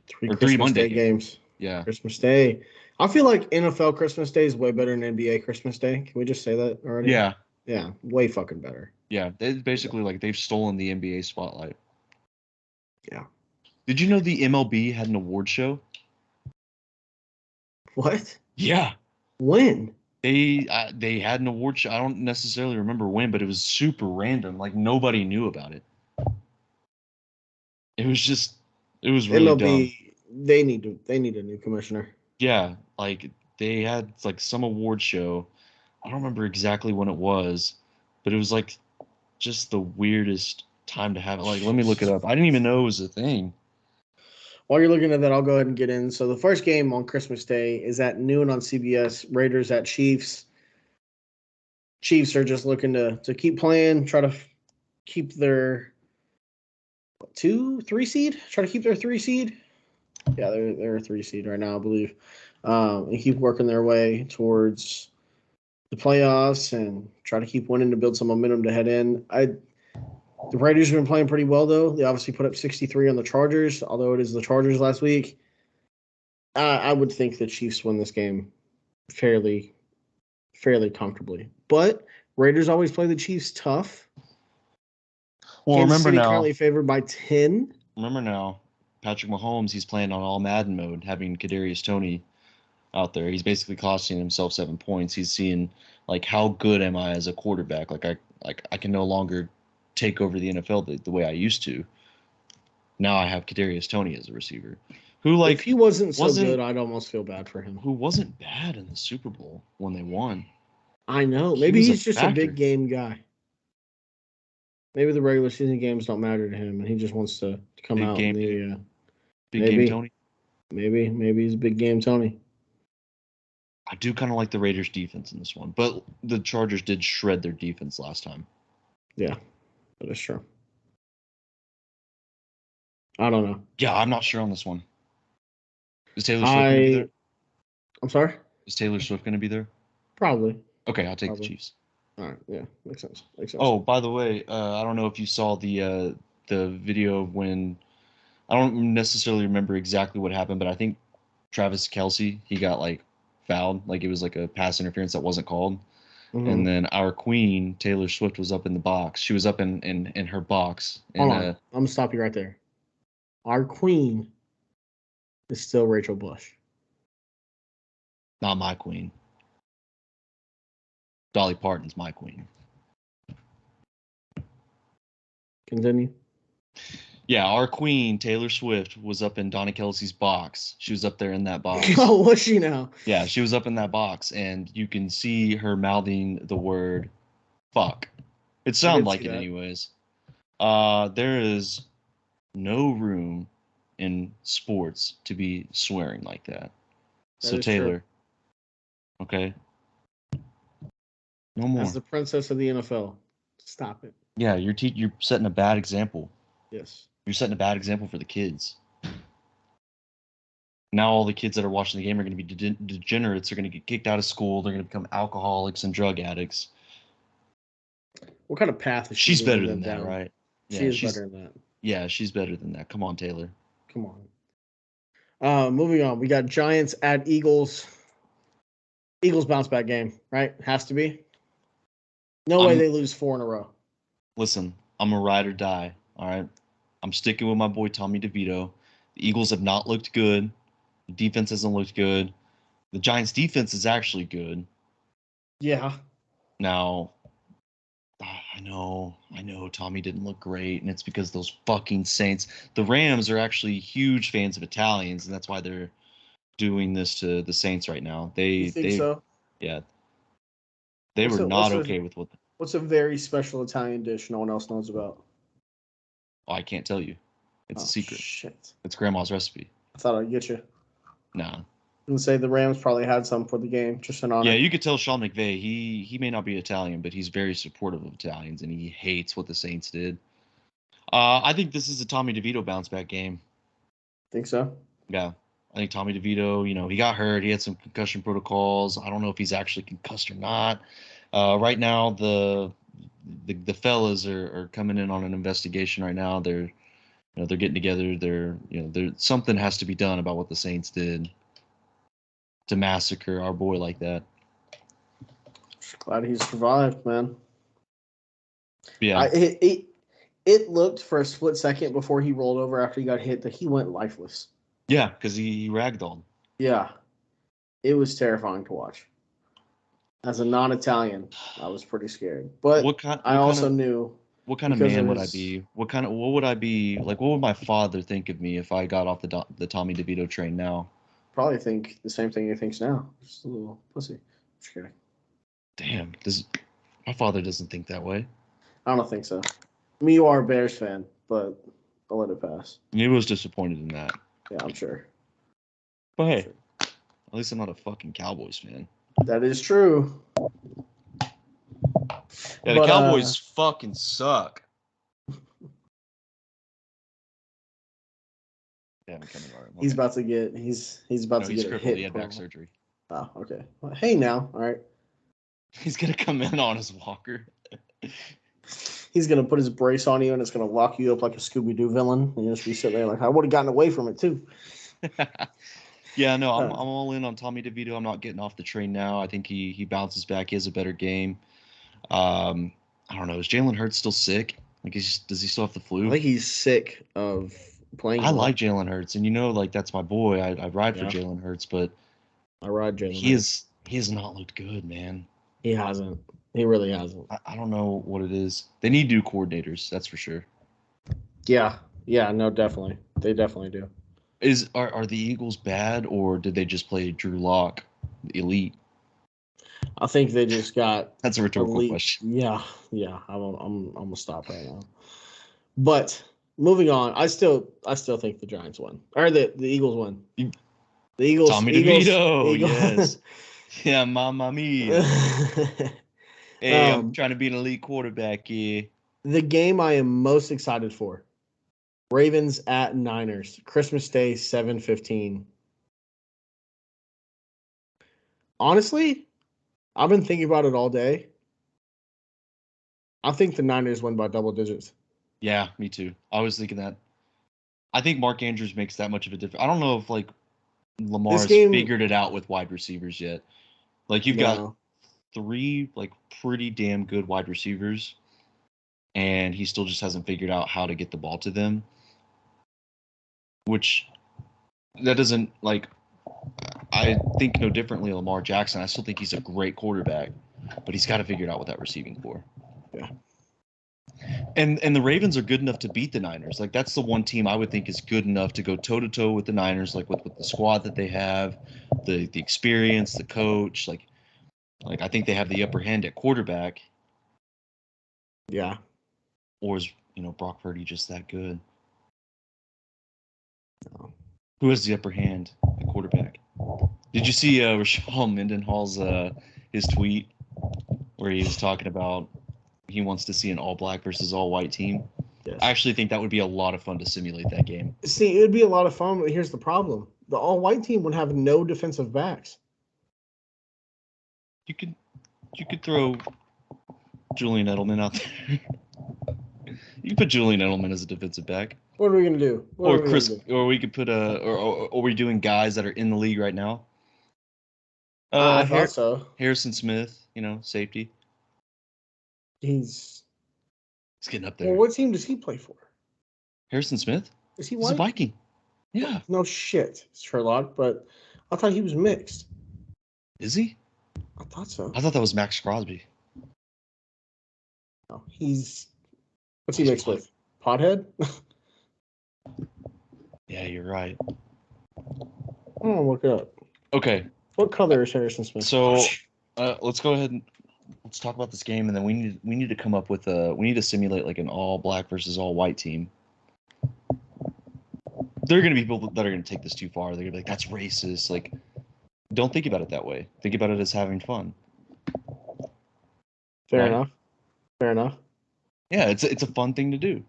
S2: Three
S1: Or 3
S2: Christmas
S1: Monday
S2: Day games.
S1: Yeah.
S2: Christmas Day. I feel like NFL Christmas Day is way better than NBA Christmas Day. Can we just say that already?
S1: Yeah.
S2: Yeah, way fucking better.
S1: Yeah. It's basically like they've stolen the NBA spotlight.
S2: Yeah.
S1: Did you know the MLB had an award show?
S2: What?
S1: Yeah.
S2: When?
S1: They had an award show. I don't necessarily remember when, but it was super random. Like nobody knew about it. It was really dumb.
S2: MLB, they need a new commissioner.
S1: Yeah, like they had like some award show. I don't remember exactly when it was, but it was like just the weirdest time to have it. Like, let me look it up. I didn't even know it was a thing.
S2: While you're looking at that, I'll go ahead and get in. So the first game on Christmas Day is at noon on CBS. Raiders at Chiefs. Chiefs are just looking to keep playing, try to keep their 3 seed. Try to keep their 3 seed. Yeah, they're a 3 seed right now, I believe. And keep working their way towards the playoffs and try to keep winning to build some momentum to head in. The Raiders have been playing pretty well, though. They obviously put up 63 on the Chargers, although it is the Chargers last week. I would think the Chiefs win this game fairly comfortably. But Raiders always play the Chiefs tough.
S1: Well,
S2: Kansas City currently favored by 10.
S1: Remember now, Patrick Mahomes, he's playing on all Madden mode, having Kadarius Toney out there. He's basically costing himself 7 points. He's seeing like how good am I as a quarterback? I can no longer take over the NFL the way I used to. Now I have Kadarius Toney as a receiver, who
S2: If he wasn't so
S1: wasn't
S2: good, I'd almost feel bad for him.
S1: who wasn't bad in the Super Bowl when they won.
S2: I know.
S1: He
S2: Maybe
S1: was a
S2: he's just a
S1: factor.
S2: big game guy. Maybe the regular season games don't matter to him, and he just wants to come
S1: Big
S2: out
S1: game,
S2: in the
S1: big
S2: maybe.
S1: game Tony.
S2: Maybe he's a big game Tony.
S1: I do kind of like the Raiders' defense in this one, but the Chargers did shred their defense last time.
S2: Yeah, that is true. I don't know.
S1: Yeah, I'm not sure on this one. Is Taylor Swift going to be there?
S2: I'm sorry?
S1: Is Taylor Swift going to be there?
S2: Probably.
S1: Okay, I'll take the Chiefs.
S2: All right, yeah, makes sense.
S1: Oh, by the way, I don't know if you saw the video of when I don't necessarily remember exactly what happened, but I think Travis Kelce, he got like fouled, like it was like a pass interference that wasn't called.
S2: Mm-hmm.
S1: And then our queen, Taylor Swift, was up in the box. She was up in her box.
S2: Hold on, I'm gonna stop you right there. Our queen is still Rachel Bush.
S1: Not my queen. Dolly Parton's my queen.
S2: Continue.
S1: Yeah, our queen, Taylor Swift, was up in Donna Kelsey's box. She was up there in that box.
S2: Oh, was she now?
S1: Yeah, she was up in that box, and you can see her mouthing the word fuck. It sounded like it anyways. There is no room in sports to be swearing like that. So Taylor, okay? No more.
S2: As the princess of the NFL, stop it.
S1: Yeah, you're setting a bad example.
S2: Yes.
S1: You're setting a bad example for the kids. Now all the kids that are watching the game are going to be degenerates. They're going to get kicked out of school. They're going to become alcoholics and drug addicts.
S2: What kind of path is she?
S1: She's better than that, right?
S2: She is better than that.
S1: Yeah, she's better than that. Come on, Taylor.
S2: Come on. Moving on. We got Giants at Eagles. Eagles bounce back game, right? Has to be. No way they lose 4 in a row.
S1: Listen, I'm a ride or die. All right. I'm sticking with my boy Tommy DeVito. The Eagles have not looked good. The defense hasn't looked good. The Giants' defense is actually good.
S2: Yeah.
S1: Now, I know Tommy didn't look great, and it's because those fucking Saints. The Rams are actually huge fans of Italians, and that's why they're doing this to the Saints right now.
S2: You think so?
S1: Yeah. They were not okay with what.
S2: What's a very special Italian dish no one else knows about?
S1: Oh, I can't tell you. It's
S2: Oh,
S1: a secret.
S2: shit.
S1: It's Grandma's recipe.
S2: I thought I'd get you.
S1: Nah.
S2: And say the Rams probably had some for the game, just an honor.
S1: Yeah, you could tell Sean McVay. He may not be Italian, but he's very supportive of Italians, and he hates what the Saints did. I think this is a Tommy DeVito bounce back game.
S2: Think so?
S1: Yeah, I think Tommy DeVito. He got hurt. He had some concussion protocols. I don't know if he's actually concussed or not. Right now, the fellas are coming in on an investigation right now. They're getting together. Something has to be done about what the Saints did to massacre our boy like that.
S2: Just glad he survived, man.
S1: Yeah.
S2: It looked for a split second before he rolled over after he got hit that he went lifeless.
S1: Yeah, because he ragdolled.
S2: Yeah. It was terrifying to watch. As a non-Italian, I was pretty scared. But I also knew.
S1: What kind of man would I be? What would I be? Like, what would my father think of me if I got off the Tommy DeVito train now?
S2: Probably think the same thing he thinks now. Just a little pussy. Just kidding.
S1: Damn, my father doesn't think that way.
S2: I don't think so. I mean, you are a Bears fan, but I'll let it pass.
S1: He was disappointed in that.
S2: Yeah, I'm sure.
S1: But hey, at least I'm not a fucking Cowboys fan.
S2: That is true.
S1: Yeah, the Cowboys fucking suck. Yeah, I'm coming right.
S2: He's about to get he's about to get a hit.
S1: He had back surgery.
S2: Oh, okay. Well, hey, now, all right.
S1: He's gonna come in on his walker.
S2: He's gonna put his brace on you, and it's gonna lock you up like a Scooby-Doo villain. And you'll just be sitting there like, I would have gotten away from it too.
S1: Yeah, no, I'm all in on Tommy DeVito. I'm not getting off the train now. I think he bounces back. He has a better game. I don't know. Is Jalen Hurts still sick? Like, does he still have the flu?
S2: I think he's sick of playing.
S1: I like Jalen Hurts, and like that's my boy. I ride for Jalen Hurts, but
S2: I ride Jalen.
S1: He has not looked good, man.
S2: He hasn't. He really hasn't.
S1: I don't know what it is. They need new coordinators, that's for sure.
S2: Yeah, no, definitely. They definitely do.
S1: Are the Eagles bad, or did they just play Drew Lock, elite?
S2: I think they just got.
S1: That's a rhetorical question.
S2: Yeah. I'm gonna stop right now. But moving on, I still think the Giants won, or the Eagles won. The Eagles.
S1: Tommy DeVito, yes. Yeah, mamma mia. Hey, I'm trying to be an elite quarterback here.
S2: The game I am most excited for: Ravens at Niners, Christmas Day, 7:15. Honestly, I've been thinking about it all day. I think the Niners win by double digits.
S1: Yeah, me too. I was thinking that. I think Mark Andrews makes that much of a difference. I don't know if Lamar's figured it out with wide receivers yet. You've got 3 pretty damn good wide receivers, and he still just hasn't figured out how to get the ball to them. Which that doesn't I think no differently of Lamar Jackson. I still think he's a great quarterback, but he's got to figure it out with that receiving core.
S2: Yeah.
S1: And the Ravens are good enough to beat the Niners. That's the one team I would think is good enough to go toe to toe with the Niners, with the squad that they have, the experience, the coach. I think they have the upper hand at quarterback.
S2: Yeah.
S1: Or is Brock Purdy just that good?
S2: No.
S1: Who has the upper hand at quarterback? Did you see Rashal Mendenhall's his tweet where he was talking about he wants to see an all-black versus all-white team?
S2: Yes.
S1: I actually think that would be a lot of fun to simulate that game.
S2: See, it would be a lot of fun, but here's the problem. The all-white team would have no defensive backs.
S1: You could throw Julian Edelman out there. You can put Julian Edelman as a defensive back.
S2: What are we gonna do?
S1: Or we could put or are we doing guys that are in the league right now?
S2: I thought so.
S1: Harrison Smith, safety.
S2: He's
S1: getting up there.
S2: Well, what team does he play for?
S1: Harrison Smith?
S2: Is he
S1: white? He's a Viking. Yeah.
S2: No shit, Sherlock, but I thought he was mixed.
S1: Is he?
S2: I thought so.
S1: I thought that was Max Crosby.
S2: No, what's he mixed with? Pothead?
S1: Yeah, you're right.
S2: I'm gonna look it up.
S1: Okay.
S2: What color is Harrison Smith?
S1: So let's go ahead and let's talk about this game, and then we need to come up with we need to simulate an all black versus all white team. there are going to be people that are going to take this too far. They're going to be like, that's racist. Like, don't think about it that way. Think about it as having fun.
S2: Fair
S1: Right?
S2: enough. Fair enough.
S1: Yeah, it's a fun thing to do.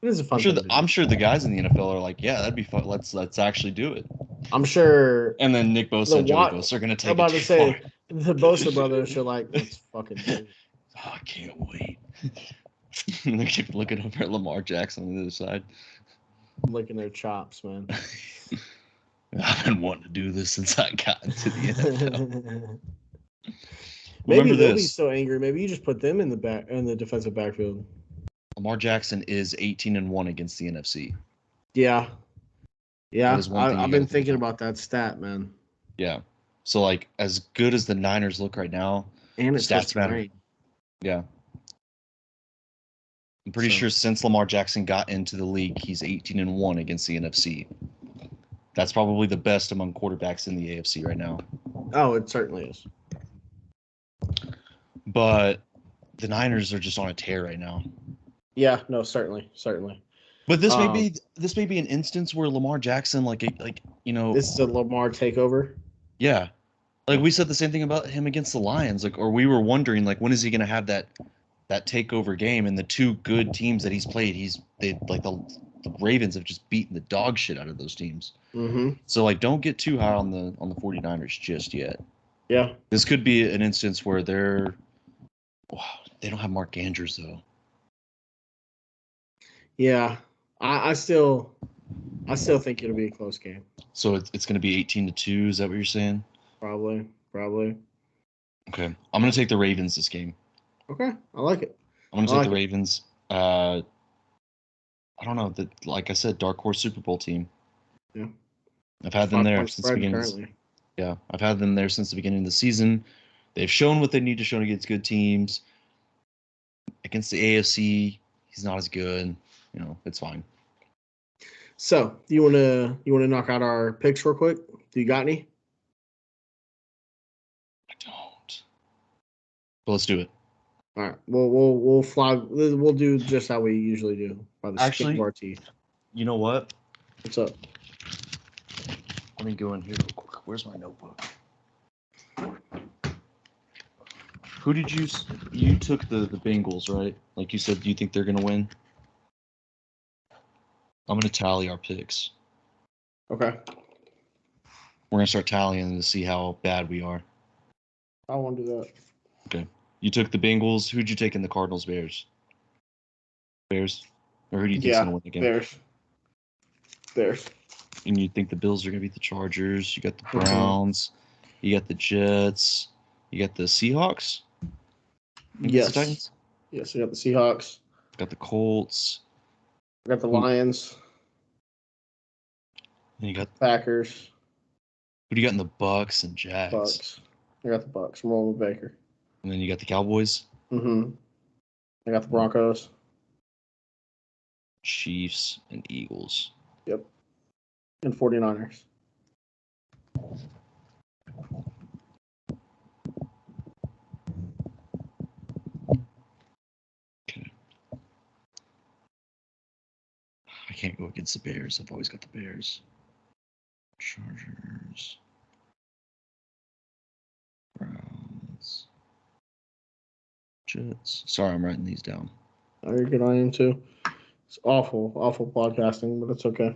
S2: It is a fun
S1: I'm sure
S2: thing to do.
S1: I'm sure the guys in the NFL are like, yeah, that'd be fun. Let's actually do it.
S2: I'm sure.
S1: And then Nick Bosa and Joey Bosa are going to
S2: I'm
S1: take
S2: about
S1: it
S2: to
S1: too
S2: say
S1: far.
S2: the Bosa brothers are like, let's fucking do it.
S1: Oh, I can't wait. And they keep looking over at Lamar Jackson on the other side.
S2: Licking their chops, man.
S1: I've been wanting to do this since I got into the NFL.
S2: Maybe
S1: Remember
S2: they'll be
S1: this.
S2: so angry. Maybe you just put them in the defensive backfield.
S1: Lamar Jackson is 18-1 against the NFC.
S2: Yeah. Yeah.
S1: That is one thing you
S2: I've
S1: gotta
S2: been
S1: think
S2: thinking
S1: about.
S2: about that stat, man.
S1: Yeah. So, like, as good as the Niners look right now,
S2: And it's
S1: stats matter.
S2: rain.
S1: Yeah. I'm pretty
S2: So-
S1: sure since Lamar Jackson got into the league, he's 18-1 against the NFC. That's probably the best among quarterbacks in the AFC right now.
S2: Oh, it certainly is.
S1: But the Niners are just on a tear right now.
S2: Yeah, no, certainly.
S1: But this may be an instance where Lamar Jackson, like you know,
S2: This is a Lamar takeover.
S1: yeah, like we said the same thing about him against the Lions, like, or we were wondering, like, when is he going to have that takeover game? And the two good teams that he's played, the Ravens have just beaten the dog shit out of those teams.
S2: Mm-hmm.
S1: So, like, don't get too high on the 49ers just yet.
S2: Yeah.
S1: This could be an instance where they don't have Mark Andrews though.
S2: Yeah. I still think it'll be a close game.
S1: So it's going to be 18-2. Is that what you're saying?
S2: Probably.
S1: Okay, I'm going to take the Ravens this game.
S2: Okay, I like it.
S1: I'm going to take the Ravens. I don't know, like I said, dark horse Super Bowl team.
S2: Yeah.
S1: I've had them there since the beginning.
S2: Currently.
S1: Yeah, I've had them there since the beginning of the season. They've shown what they need to show against good teams. Against the AFC, he's not as good. You know, it's fine.
S2: So, you wanna knock out our picks real quick? Do you got any?
S1: I don't. But let's do it.
S2: All right. We'll fly. We'll do just how we usually do by the skin of our teeth.
S1: You know what?
S2: What's up?
S1: Let me go in here real quick. Where's my notebook? Who did you took the Bengals, right? Like you said, do you think they're gonna win? I'm gonna tally our picks.
S2: Okay.
S1: We're gonna start tallying to see how bad we are.
S2: I want to do that.
S1: Okay. You took the Bengals. Who'd you take in the Cardinals Bears? Bears? Or who do you think's gonna win the game?
S2: Bears.
S1: And you think the Bills are gonna beat the Chargers? You got the Browns. You got the Jets. You got the Seahawks.
S2: Yes.
S1: The Titans.
S2: Yes, we got the Seahawks.
S1: Got the Colts.
S2: We got the Lions.
S1: And you got
S2: Packers.
S1: who do you got in the Bucks and Jags?
S2: Bucks. I got the Bucks. I'm rolling with Baker.
S1: And then you got the Cowboys.
S2: Mm-hmm. I got the Broncos.
S1: Chiefs and Eagles.
S2: Yep. And 49ers.
S1: Okay. I can't go against the Bears. I've always got the Bears. Chargers. Browns. Jets. Sorry, I'm writing these down.
S2: Oh, you're good. I am too. It's awful podcasting, but it's okay.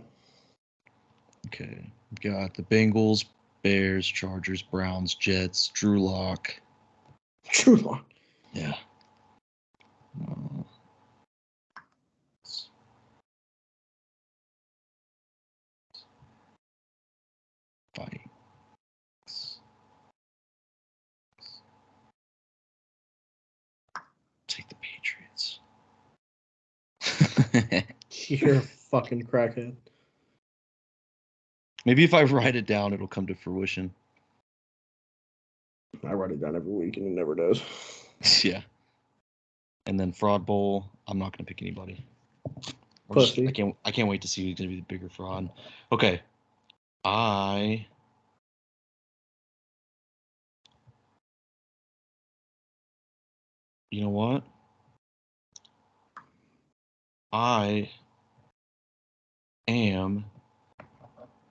S1: Okay. We got the Bengals, Bears, Chargers, Browns, Jets, Drew Lock.
S2: Drew Lock.
S1: Yeah. Fight. Take the Patriots.
S2: You're a fucking crackhead.
S1: Maybe if I write it down, it'll come to fruition.
S2: I write it down every week and it never does.
S1: Yeah. And then Fraud Bowl, I'm not going to pick anybody.
S2: Pussy.
S1: I can't wait to see who's going to be the bigger fraud. Okay. You know what? I am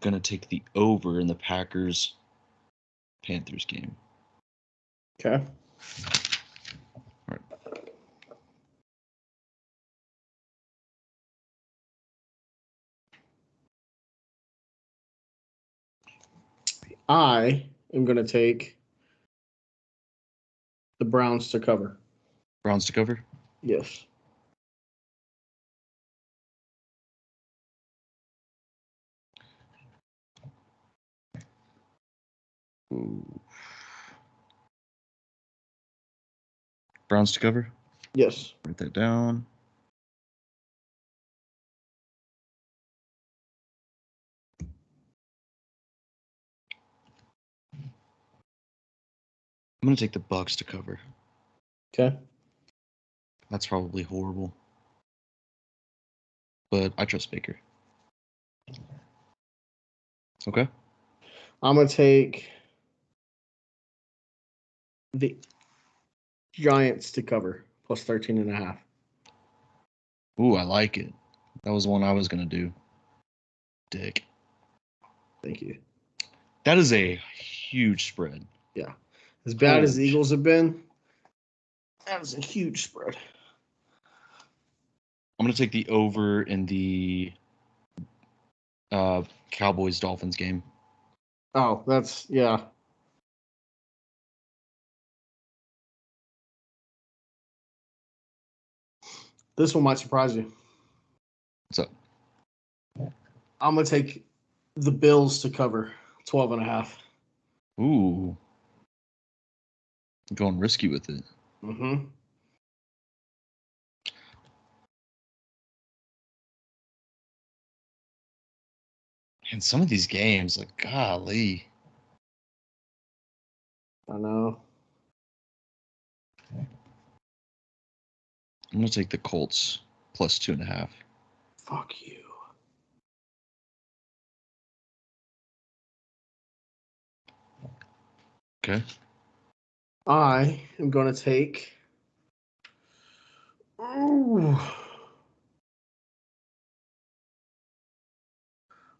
S1: going to take the over in the Packers-Panthers game.
S2: Okay.
S1: All right.
S2: I am going to take the Browns to cover.
S1: Browns to cover?
S2: Yes.
S1: Ooh. Browns to cover?
S2: Yes.
S1: Write that down. I'm going to take the Bucks to cover.
S2: Okay.
S1: That's probably horrible. But I trust Baker. Okay.
S2: I'm going to take the Giants to cover plus 13.5.
S1: Ooh, I like it. That was one I was going to do. Dick.
S2: Thank you.
S1: That is a huge spread.
S2: Yeah. As bad as the
S1: Huge.
S2: Eagles have been, that is a huge spread.
S1: I'm going to take the over in the Cowboys-Dolphins game.
S2: Oh, that's, yeah. This one might surprise you.
S1: What's up?
S2: I'm going to take the Bills to cover 12.5.
S1: Ooh. Going risky with it.
S2: Mm-hmm.
S1: And some of these games, like, golly.
S2: I know.
S1: I'm going to take the Colts plus 2.5.
S2: Fuck you.
S1: Okay.
S2: I am going to take. Ooh.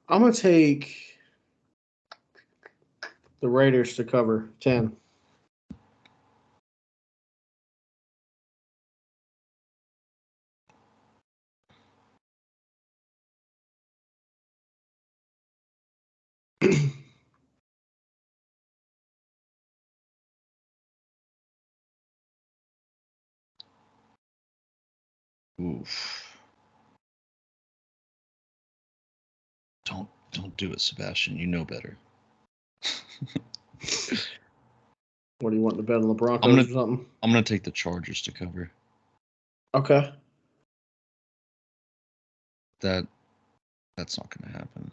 S2: I'm going to take the Raiders to cover 10.
S1: Oof. Don't do it, Sebastian. You know better.
S2: What do you want to bet on the Broncos or something?
S1: I'm gonna take the Chargers to cover.
S2: Okay.
S1: That's not gonna happen.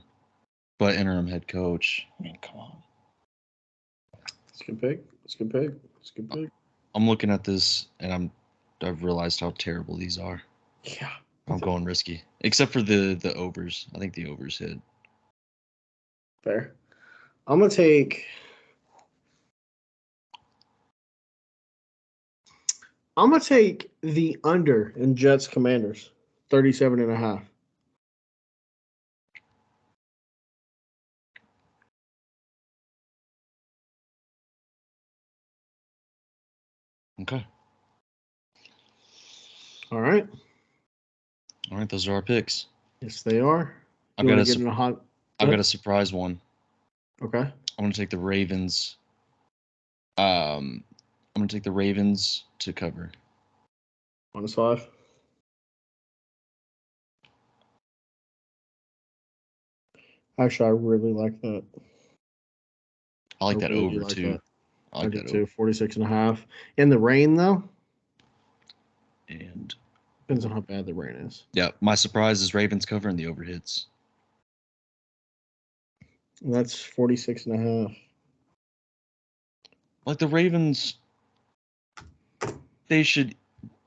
S1: But interim head coach, I mean, come on.
S2: It's a good pick. It's a good pick. It's a good pick.
S1: I'm looking at this and I've realized how terrible these are.
S2: Yeah.
S1: I'm going risky. Except for the overs. I think the overs hit.
S2: Fair. I'm going to take. I'm going to take the under in Jets Commanders 37.5.
S1: Okay.
S2: All right.
S1: All right, those are our picks.
S2: Yes, they are.
S1: I've
S2: You
S1: got
S2: want to get in a hot.
S1: I've got a surprise one.
S2: Okay.
S1: I'm gonna take the Ravens. I'm gonna take the Ravens to cover.
S2: -5. Actually, I really like that.
S1: I like that
S2: really
S1: over
S2: like
S1: too.
S2: that.
S1: I like
S2: do
S1: that
S2: too.
S1: over.
S2: 46.5. In the rain, though,
S1: And
S2: depends on how bad the rain is.
S1: yeah, my surprise is Ravens cover and the over hits.
S2: And that's 46.5.
S1: Like the Ravens, they should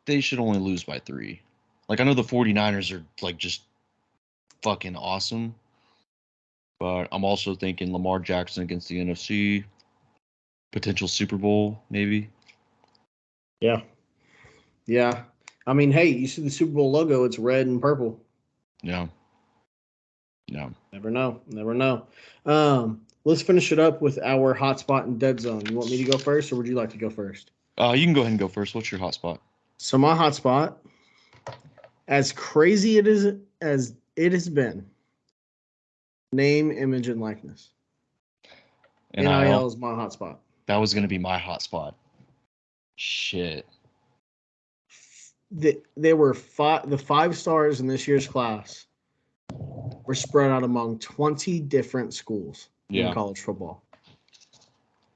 S1: only lose by 3. Like I know the 49ers are like just fucking awesome. But I'm also thinking Lamar Jackson against the NFC, potential Super Bowl maybe.
S2: Yeah. Yeah. I mean, hey, you see the Super Bowl logo? It's red and purple.
S1: Yeah. No.
S2: Never know. Never know. Let's finish it up with our hotspot and dead zone. You want me to go first, or would you like to go first?
S1: You can go ahead and go first. What's your hotspot?
S2: So my hotspot, as crazy it is as it has been, name, image, and likeness. NIL is my hotspot.
S1: That was going to be my hotspot. Shit.
S2: There were the 5 stars in this year's class were spread out among 20 different schools in college football.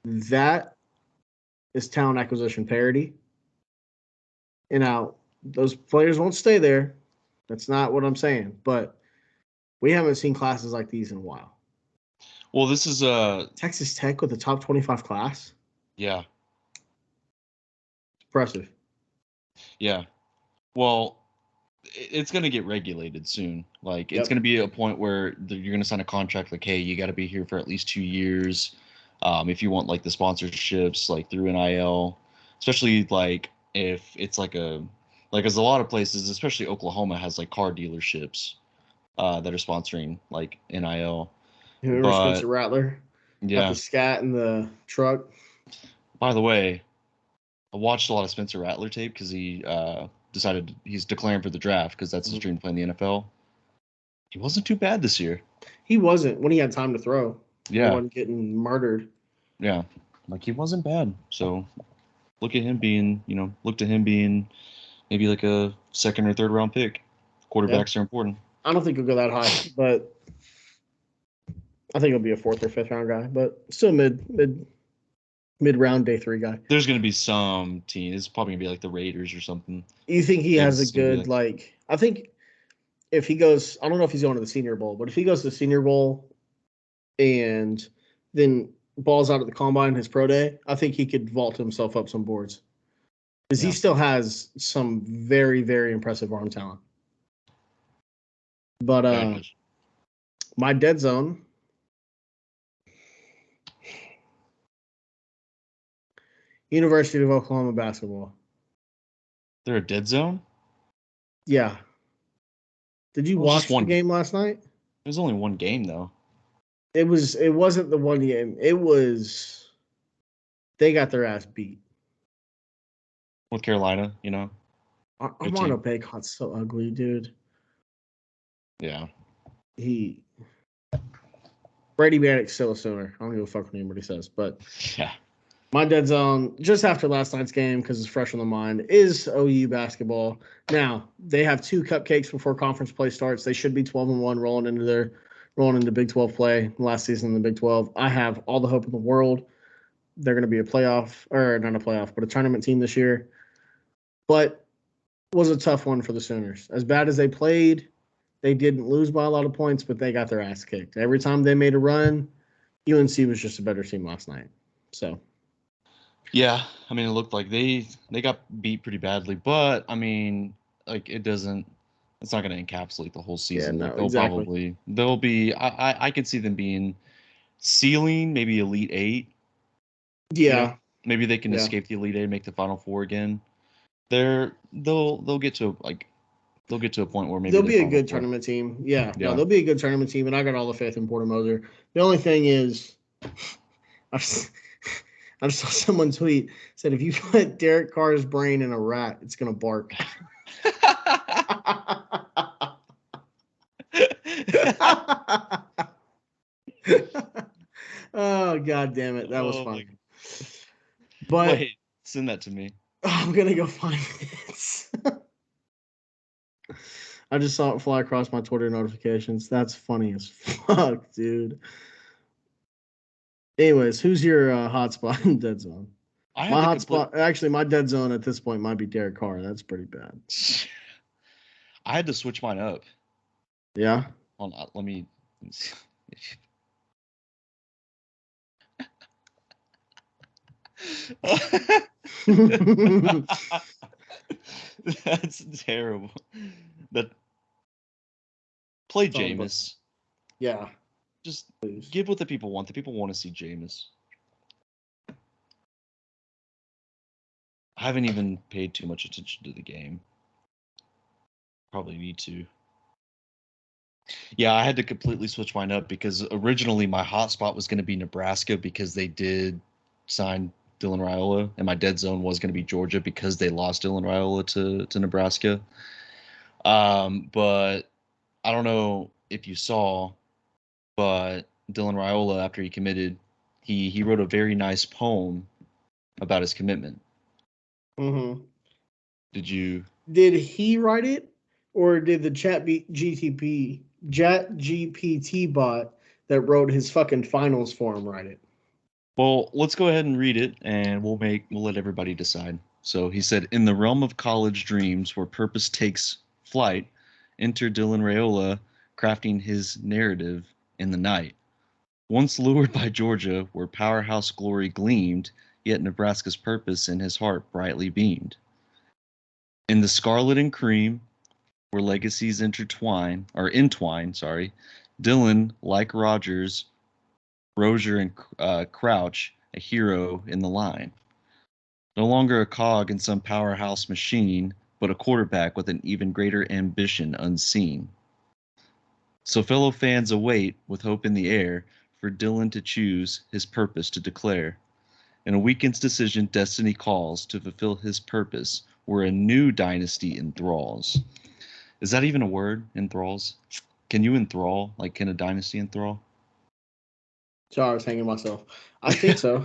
S2: That is talent acquisition parity. And now those players won't stay there. That's not what I'm saying. But we haven't seen classes like these in a while.
S1: Well, this is
S2: Texas Tech with a top 25 class.
S1: Yeah.
S2: Impressive.
S1: Yeah. Well, it's going to get regulated soon. Like, it's going to be a point where you're going to sign a contract like, hey, you got to be here for at least 2 years. If you want, like, the sponsorships, like, through NIL, especially, like, if it's like as a lot of places, especially Oklahoma, has, like, car dealerships that are sponsoring, like, NIL.
S2: Remember Spencer Rattler?
S1: Yeah.
S2: Got the scat in the truck.
S1: By the way, I watched a lot of Spencer Rattler tape because he decided he's declaring for the draft because that's his dream to play in the NFL. He wasn't too bad this year.
S2: He wasn't when he had time to throw.
S1: Yeah.
S2: He wasn't getting murdered.
S1: Yeah. Like, he wasn't bad. So look to him being maybe like a second or third round pick. Quarterbacks are important.
S2: I don't think he'll go that high, but I think he'll be a 4th or 5th round guy, but still mid round day 3 guy.
S1: There's going to be some team. It's probably going to be like the Raiders or something.
S2: You think he has a good, I think if he goes, I don't know if he's going to the Senior Bowl, but if he goes to the Senior Bowl and then balls out at the combine, his pro day, I think he could vault himself up some boards. Because he still has some very, very impressive arm talent. But my dead zone, University of Oklahoma basketball.
S1: They're a dead zone?
S2: Yeah. Did you watch the game last night?
S1: There's only one game though.
S2: It wasn't the one game. It was they got their ass beat.
S1: With Carolina, you know.
S2: Armando Bacot's so ugly, dude.
S1: Yeah.
S2: Brady Bannock's still a Sooner. I don't give a fuck what anybody says, but
S1: yeah.
S2: My dead zone, just after last night's game, because it's fresh on the mind, is OU basketball. Now, they have 2 cupcakes before conference play starts. They should be 12-1 rolling into Big 12 play last season in the Big 12. I have all the hope in the world. They're going to be a playoff, or not a playoff, but a tournament team this year. But it was a tough one for the Sooners. As bad as they played, they didn't lose by a lot of points, but they got their ass kicked. Every time they made a run, UNC was just a better team last night. So...
S1: Yeah, I mean, it looked like they got beat pretty badly, but I mean, like it's not going to encapsulate the whole season.
S2: Yeah,
S1: no, they'll be. I could see them being ceiling maybe Elite 8.
S2: Yeah,
S1: you know? Maybe they can escape the Elite 8 and make the Final Four again. They'll get to a point where maybe
S2: they'll be a good tournament team. Yeah, no, they'll be a good tournament team, and I got all the faith in Porter Moser. The only thing is, I just saw someone tweet, said if you put Derek Carr's brain in a rat, it's going to bark. Oh, God damn it. That was funny. But
S1: wait, send that to me.
S2: I'm going to go find it. I just saw it fly across my Twitter notifications. That's funny as fuck, dude. Anyways, who's your hotspot in dead zone? My hotspot, actually, my dead zone at this point might be Derek Carr. That's pretty bad.
S1: I had to switch mine up.
S2: Yeah.
S1: Hold on, let me see. That's terrible. But play Jameis.
S2: Yeah.
S1: Just give what the people want. The people want to see Jameis. I haven't even paid too much attention to the game. Probably need to. Yeah, I had to completely switch mine up because originally my hotspot was going to be Nebraska because they did sign Dylan Raiola, and my dead zone was going to be Georgia because they lost Dylan Raiola to Nebraska. But I don't know if you saw, but Dylan Raiola, after he committed, he wrote a very nice poem about his commitment.
S2: Mm-hmm.
S1: Did you?
S2: Did he write it, or did the Chat GPT bot that wrote his fucking finals for him write it?
S1: Well, let's go ahead and read it, and we'll let everybody decide. So he said, "In the realm of college dreams, where purpose takes flight, enter Dylan Raiola, crafting his narrative in the night. Once lured by Georgia, where powerhouse glory gleamed, yet Nebraska's purpose in his heart brightly beamed. In the scarlet and cream, where legacies entwine, sorry, Dylan, like Rogers, Rozier, and Crouch, a hero in the line. No longer a cog in some powerhouse machine, but a quarterback with an even greater ambition unseen. So fellow fans await, with hope in the air, for Dylan to choose, his purpose to declare. In a weekend's decision, destiny calls to fulfill his purpose, where a new dynasty enthralls." Is that even a word, enthralls? Can you enthrall? Like, can a dynasty enthrall?
S2: So I was hanging myself. I think so.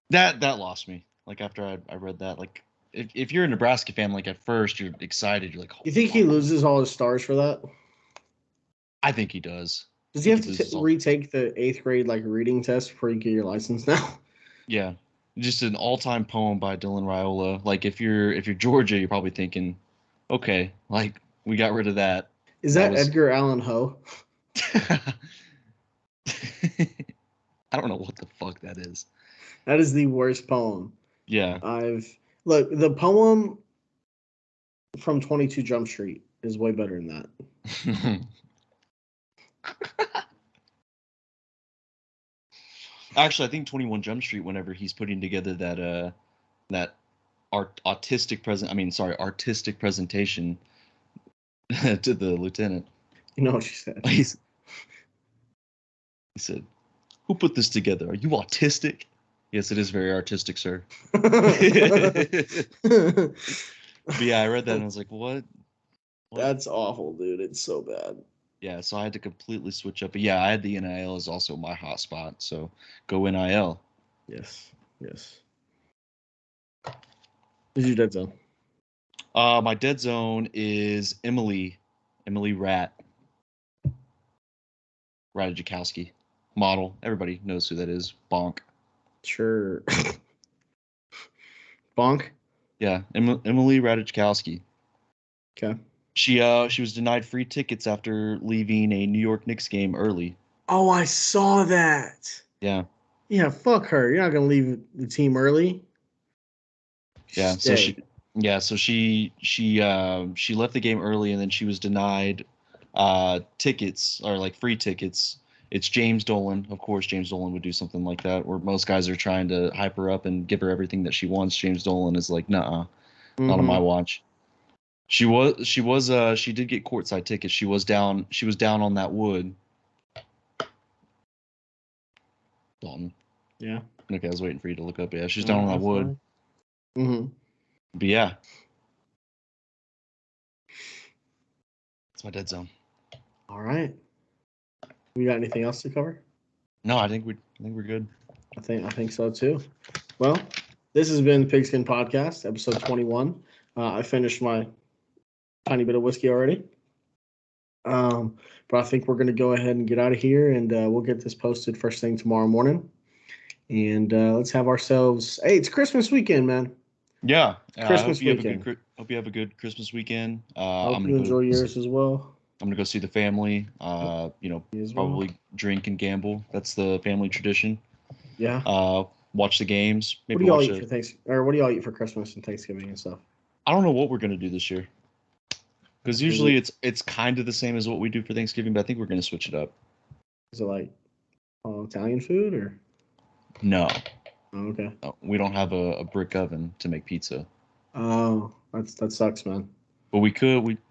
S1: That lost me. Like, after I read that, like, if you're a Nebraska fan, like, at first you're excited, you're like,
S2: You
S1: holy
S2: think he
S1: fuck.
S2: loses all his stars for that?
S1: I think he does.
S2: Does
S1: I
S2: he
S1: think
S2: have
S1: he
S2: to
S1: loses all.
S2: retake the eighth grade like reading test before you get your license now?
S1: Yeah, just an all-time poem by Dylan Raiola. Like, if you're Georgia, you're probably thinking, okay, like, we got rid of that.
S2: Is
S1: That
S2: that
S1: was.
S2: Edgar Allan Poe?
S1: I don't know what the fuck that is.
S2: That is the worst poem
S1: Yeah.
S2: I've look. The poem from 22 Jump Street is way better than that.
S1: Actually, I think 21 Jump Street, whenever he's putting together that artistic presentation to the lieutenant.
S2: You know what she said?
S1: He said, "Who put this together? Are you autistic?" Yes, it is very artistic, sir. But yeah, I read that and I was like, what? What?
S2: That's awful, dude. It's so bad.
S1: Yeah, so I had to completely switch up. But yeah, I had the NIL as also my hotspot. So go NIL.
S2: Yes. Yes. Who's your dead zone?
S1: My dead zone is Emily Ratajkowski, model. Everybody knows who that is. Bonk.
S2: Sure. Bonk.
S1: Yeah, Emily Ratajkowski.
S2: Okay.
S1: She was denied free tickets after leaving a New York Knicks game early.
S2: Oh, I saw that.
S1: Yeah,
S2: Yeah, fuck her. You're not gonna leave the team early.
S1: yeah. So
S2: Stay.
S1: she left the game early and then she was denied tickets or like free tickets. It's James Dolan. Of course, James Dolan would do something like that where most guys are trying to hype her up and give her everything that she wants. James Dolan is like, "Nuh-uh, not on my
S2: Mm-hmm.
S1: watch." She did get courtside tickets. She was down on that wood. Dalton.
S2: Yeah.
S1: Okay, I was waiting for you to look up. Yeah, she's down
S2: No,
S1: on that
S2: that's
S1: wood.
S2: fine. Mm-hmm.
S1: But yeah, it's my dead zone.
S2: All right. We got anything else to cover?
S1: No, I think we're good.
S2: I think so too. Well, this has been Pigskin Podcast, episode 21. I finished my tiny bit of whiskey already. But I think we're going to go ahead and get out of here, and we'll get this posted first thing tomorrow morning. And let's have ourselves. Hey, it's Christmas weekend, man.
S1: Yeah, I
S2: Christmas weekend.
S1: hope you have a good Christmas weekend.
S2: I hope you enjoy yours as well.
S1: I'm gonna go see the family.
S2: You as well.
S1: Probably drink and gamble. That's the family tradition.
S2: Yeah.
S1: Watch the games.
S2: What
S1: Maybe
S2: do y'all
S1: watch
S2: eat
S1: a.
S2: for Thanksgiving? Or what do y'all eat for Christmas and Thanksgiving and stuff?
S1: I don't know what we're gonna do this year because
S2: Is
S1: usually
S2: it
S1: it's kind of the same as what we do for Thanksgiving, but I think we're gonna switch it up.
S2: is it like Italian food or?
S1: No,
S2: Oh, okay.
S1: no, we don't have a brick oven to make pizza.
S2: Oh, that sucks, man.
S1: But we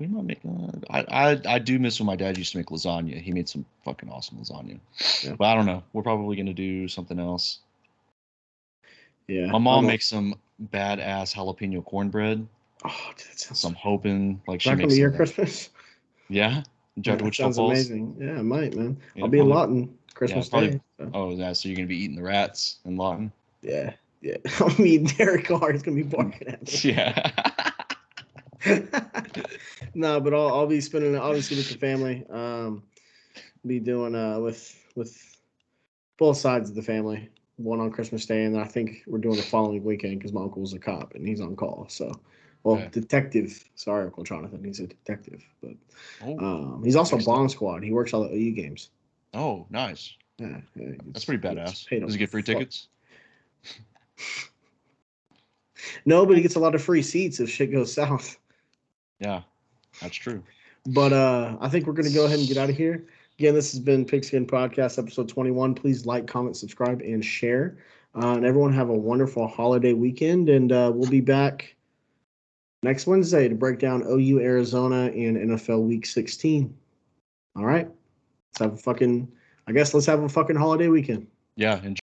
S1: might make. I do miss when my dad used to make lasagna. He made some fucking awesome lasagna.
S2: Yeah.
S1: But I don't know. We're probably gonna do something else.
S2: Yeah.
S1: My mom makes some badass jalapeno cornbread.
S2: Oh, dude, that sounds.
S1: So I'm hoping like
S2: Is
S1: she
S2: that gonna
S1: makes
S2: be
S1: some
S2: your
S1: of that.
S2: Christmas?
S1: Yeah, drive to
S2: That
S1: Wichita
S2: sounds
S1: Falls.
S2: amazing. Yeah, I might, man.
S1: Yeah,
S2: I'll be in
S1: probably.
S2: Lawton
S1: Yeah,
S2: Christmas
S1: probably.
S2: Day. So.
S1: Oh, yeah. So you're gonna be eating the rats in Lawton.
S2: Yeah, yeah. I mean, Derek Carr is gonna be barking at me.
S1: Yeah.
S2: No, but I'll be spending it obviously with the family. Be doing with both sides of the family. One on Christmas Day, and then I think we're doing the following weekend because my uncle's a cop and he's on call. So, well,
S1: Okay.
S2: detective. Sorry, Uncle Jonathan. He's a detective, but
S1: Oh,
S2: he's also
S1: next
S2: bomb
S1: time.
S2: squad. He works all the OU games.
S1: Oh, nice.
S2: Yeah,
S1: That's pretty
S2: gets
S1: badass.
S2: paid
S1: Does
S2: a
S1: he get free
S2: fuck.
S1: tickets?
S2: No, but he gets a lot of free seats if shit goes south.
S1: Yeah, that's true.
S2: But I think we're going to go ahead and get out of here. Again, this has been Pigskin Podcast, episode 21. Please like, comment, subscribe, and share. And everyone have a wonderful holiday weekend. And we'll be back next Wednesday to break down OU Arizona and NFL Week 16. All right. Let's have a fucking holiday weekend.
S1: Yeah, enjoy.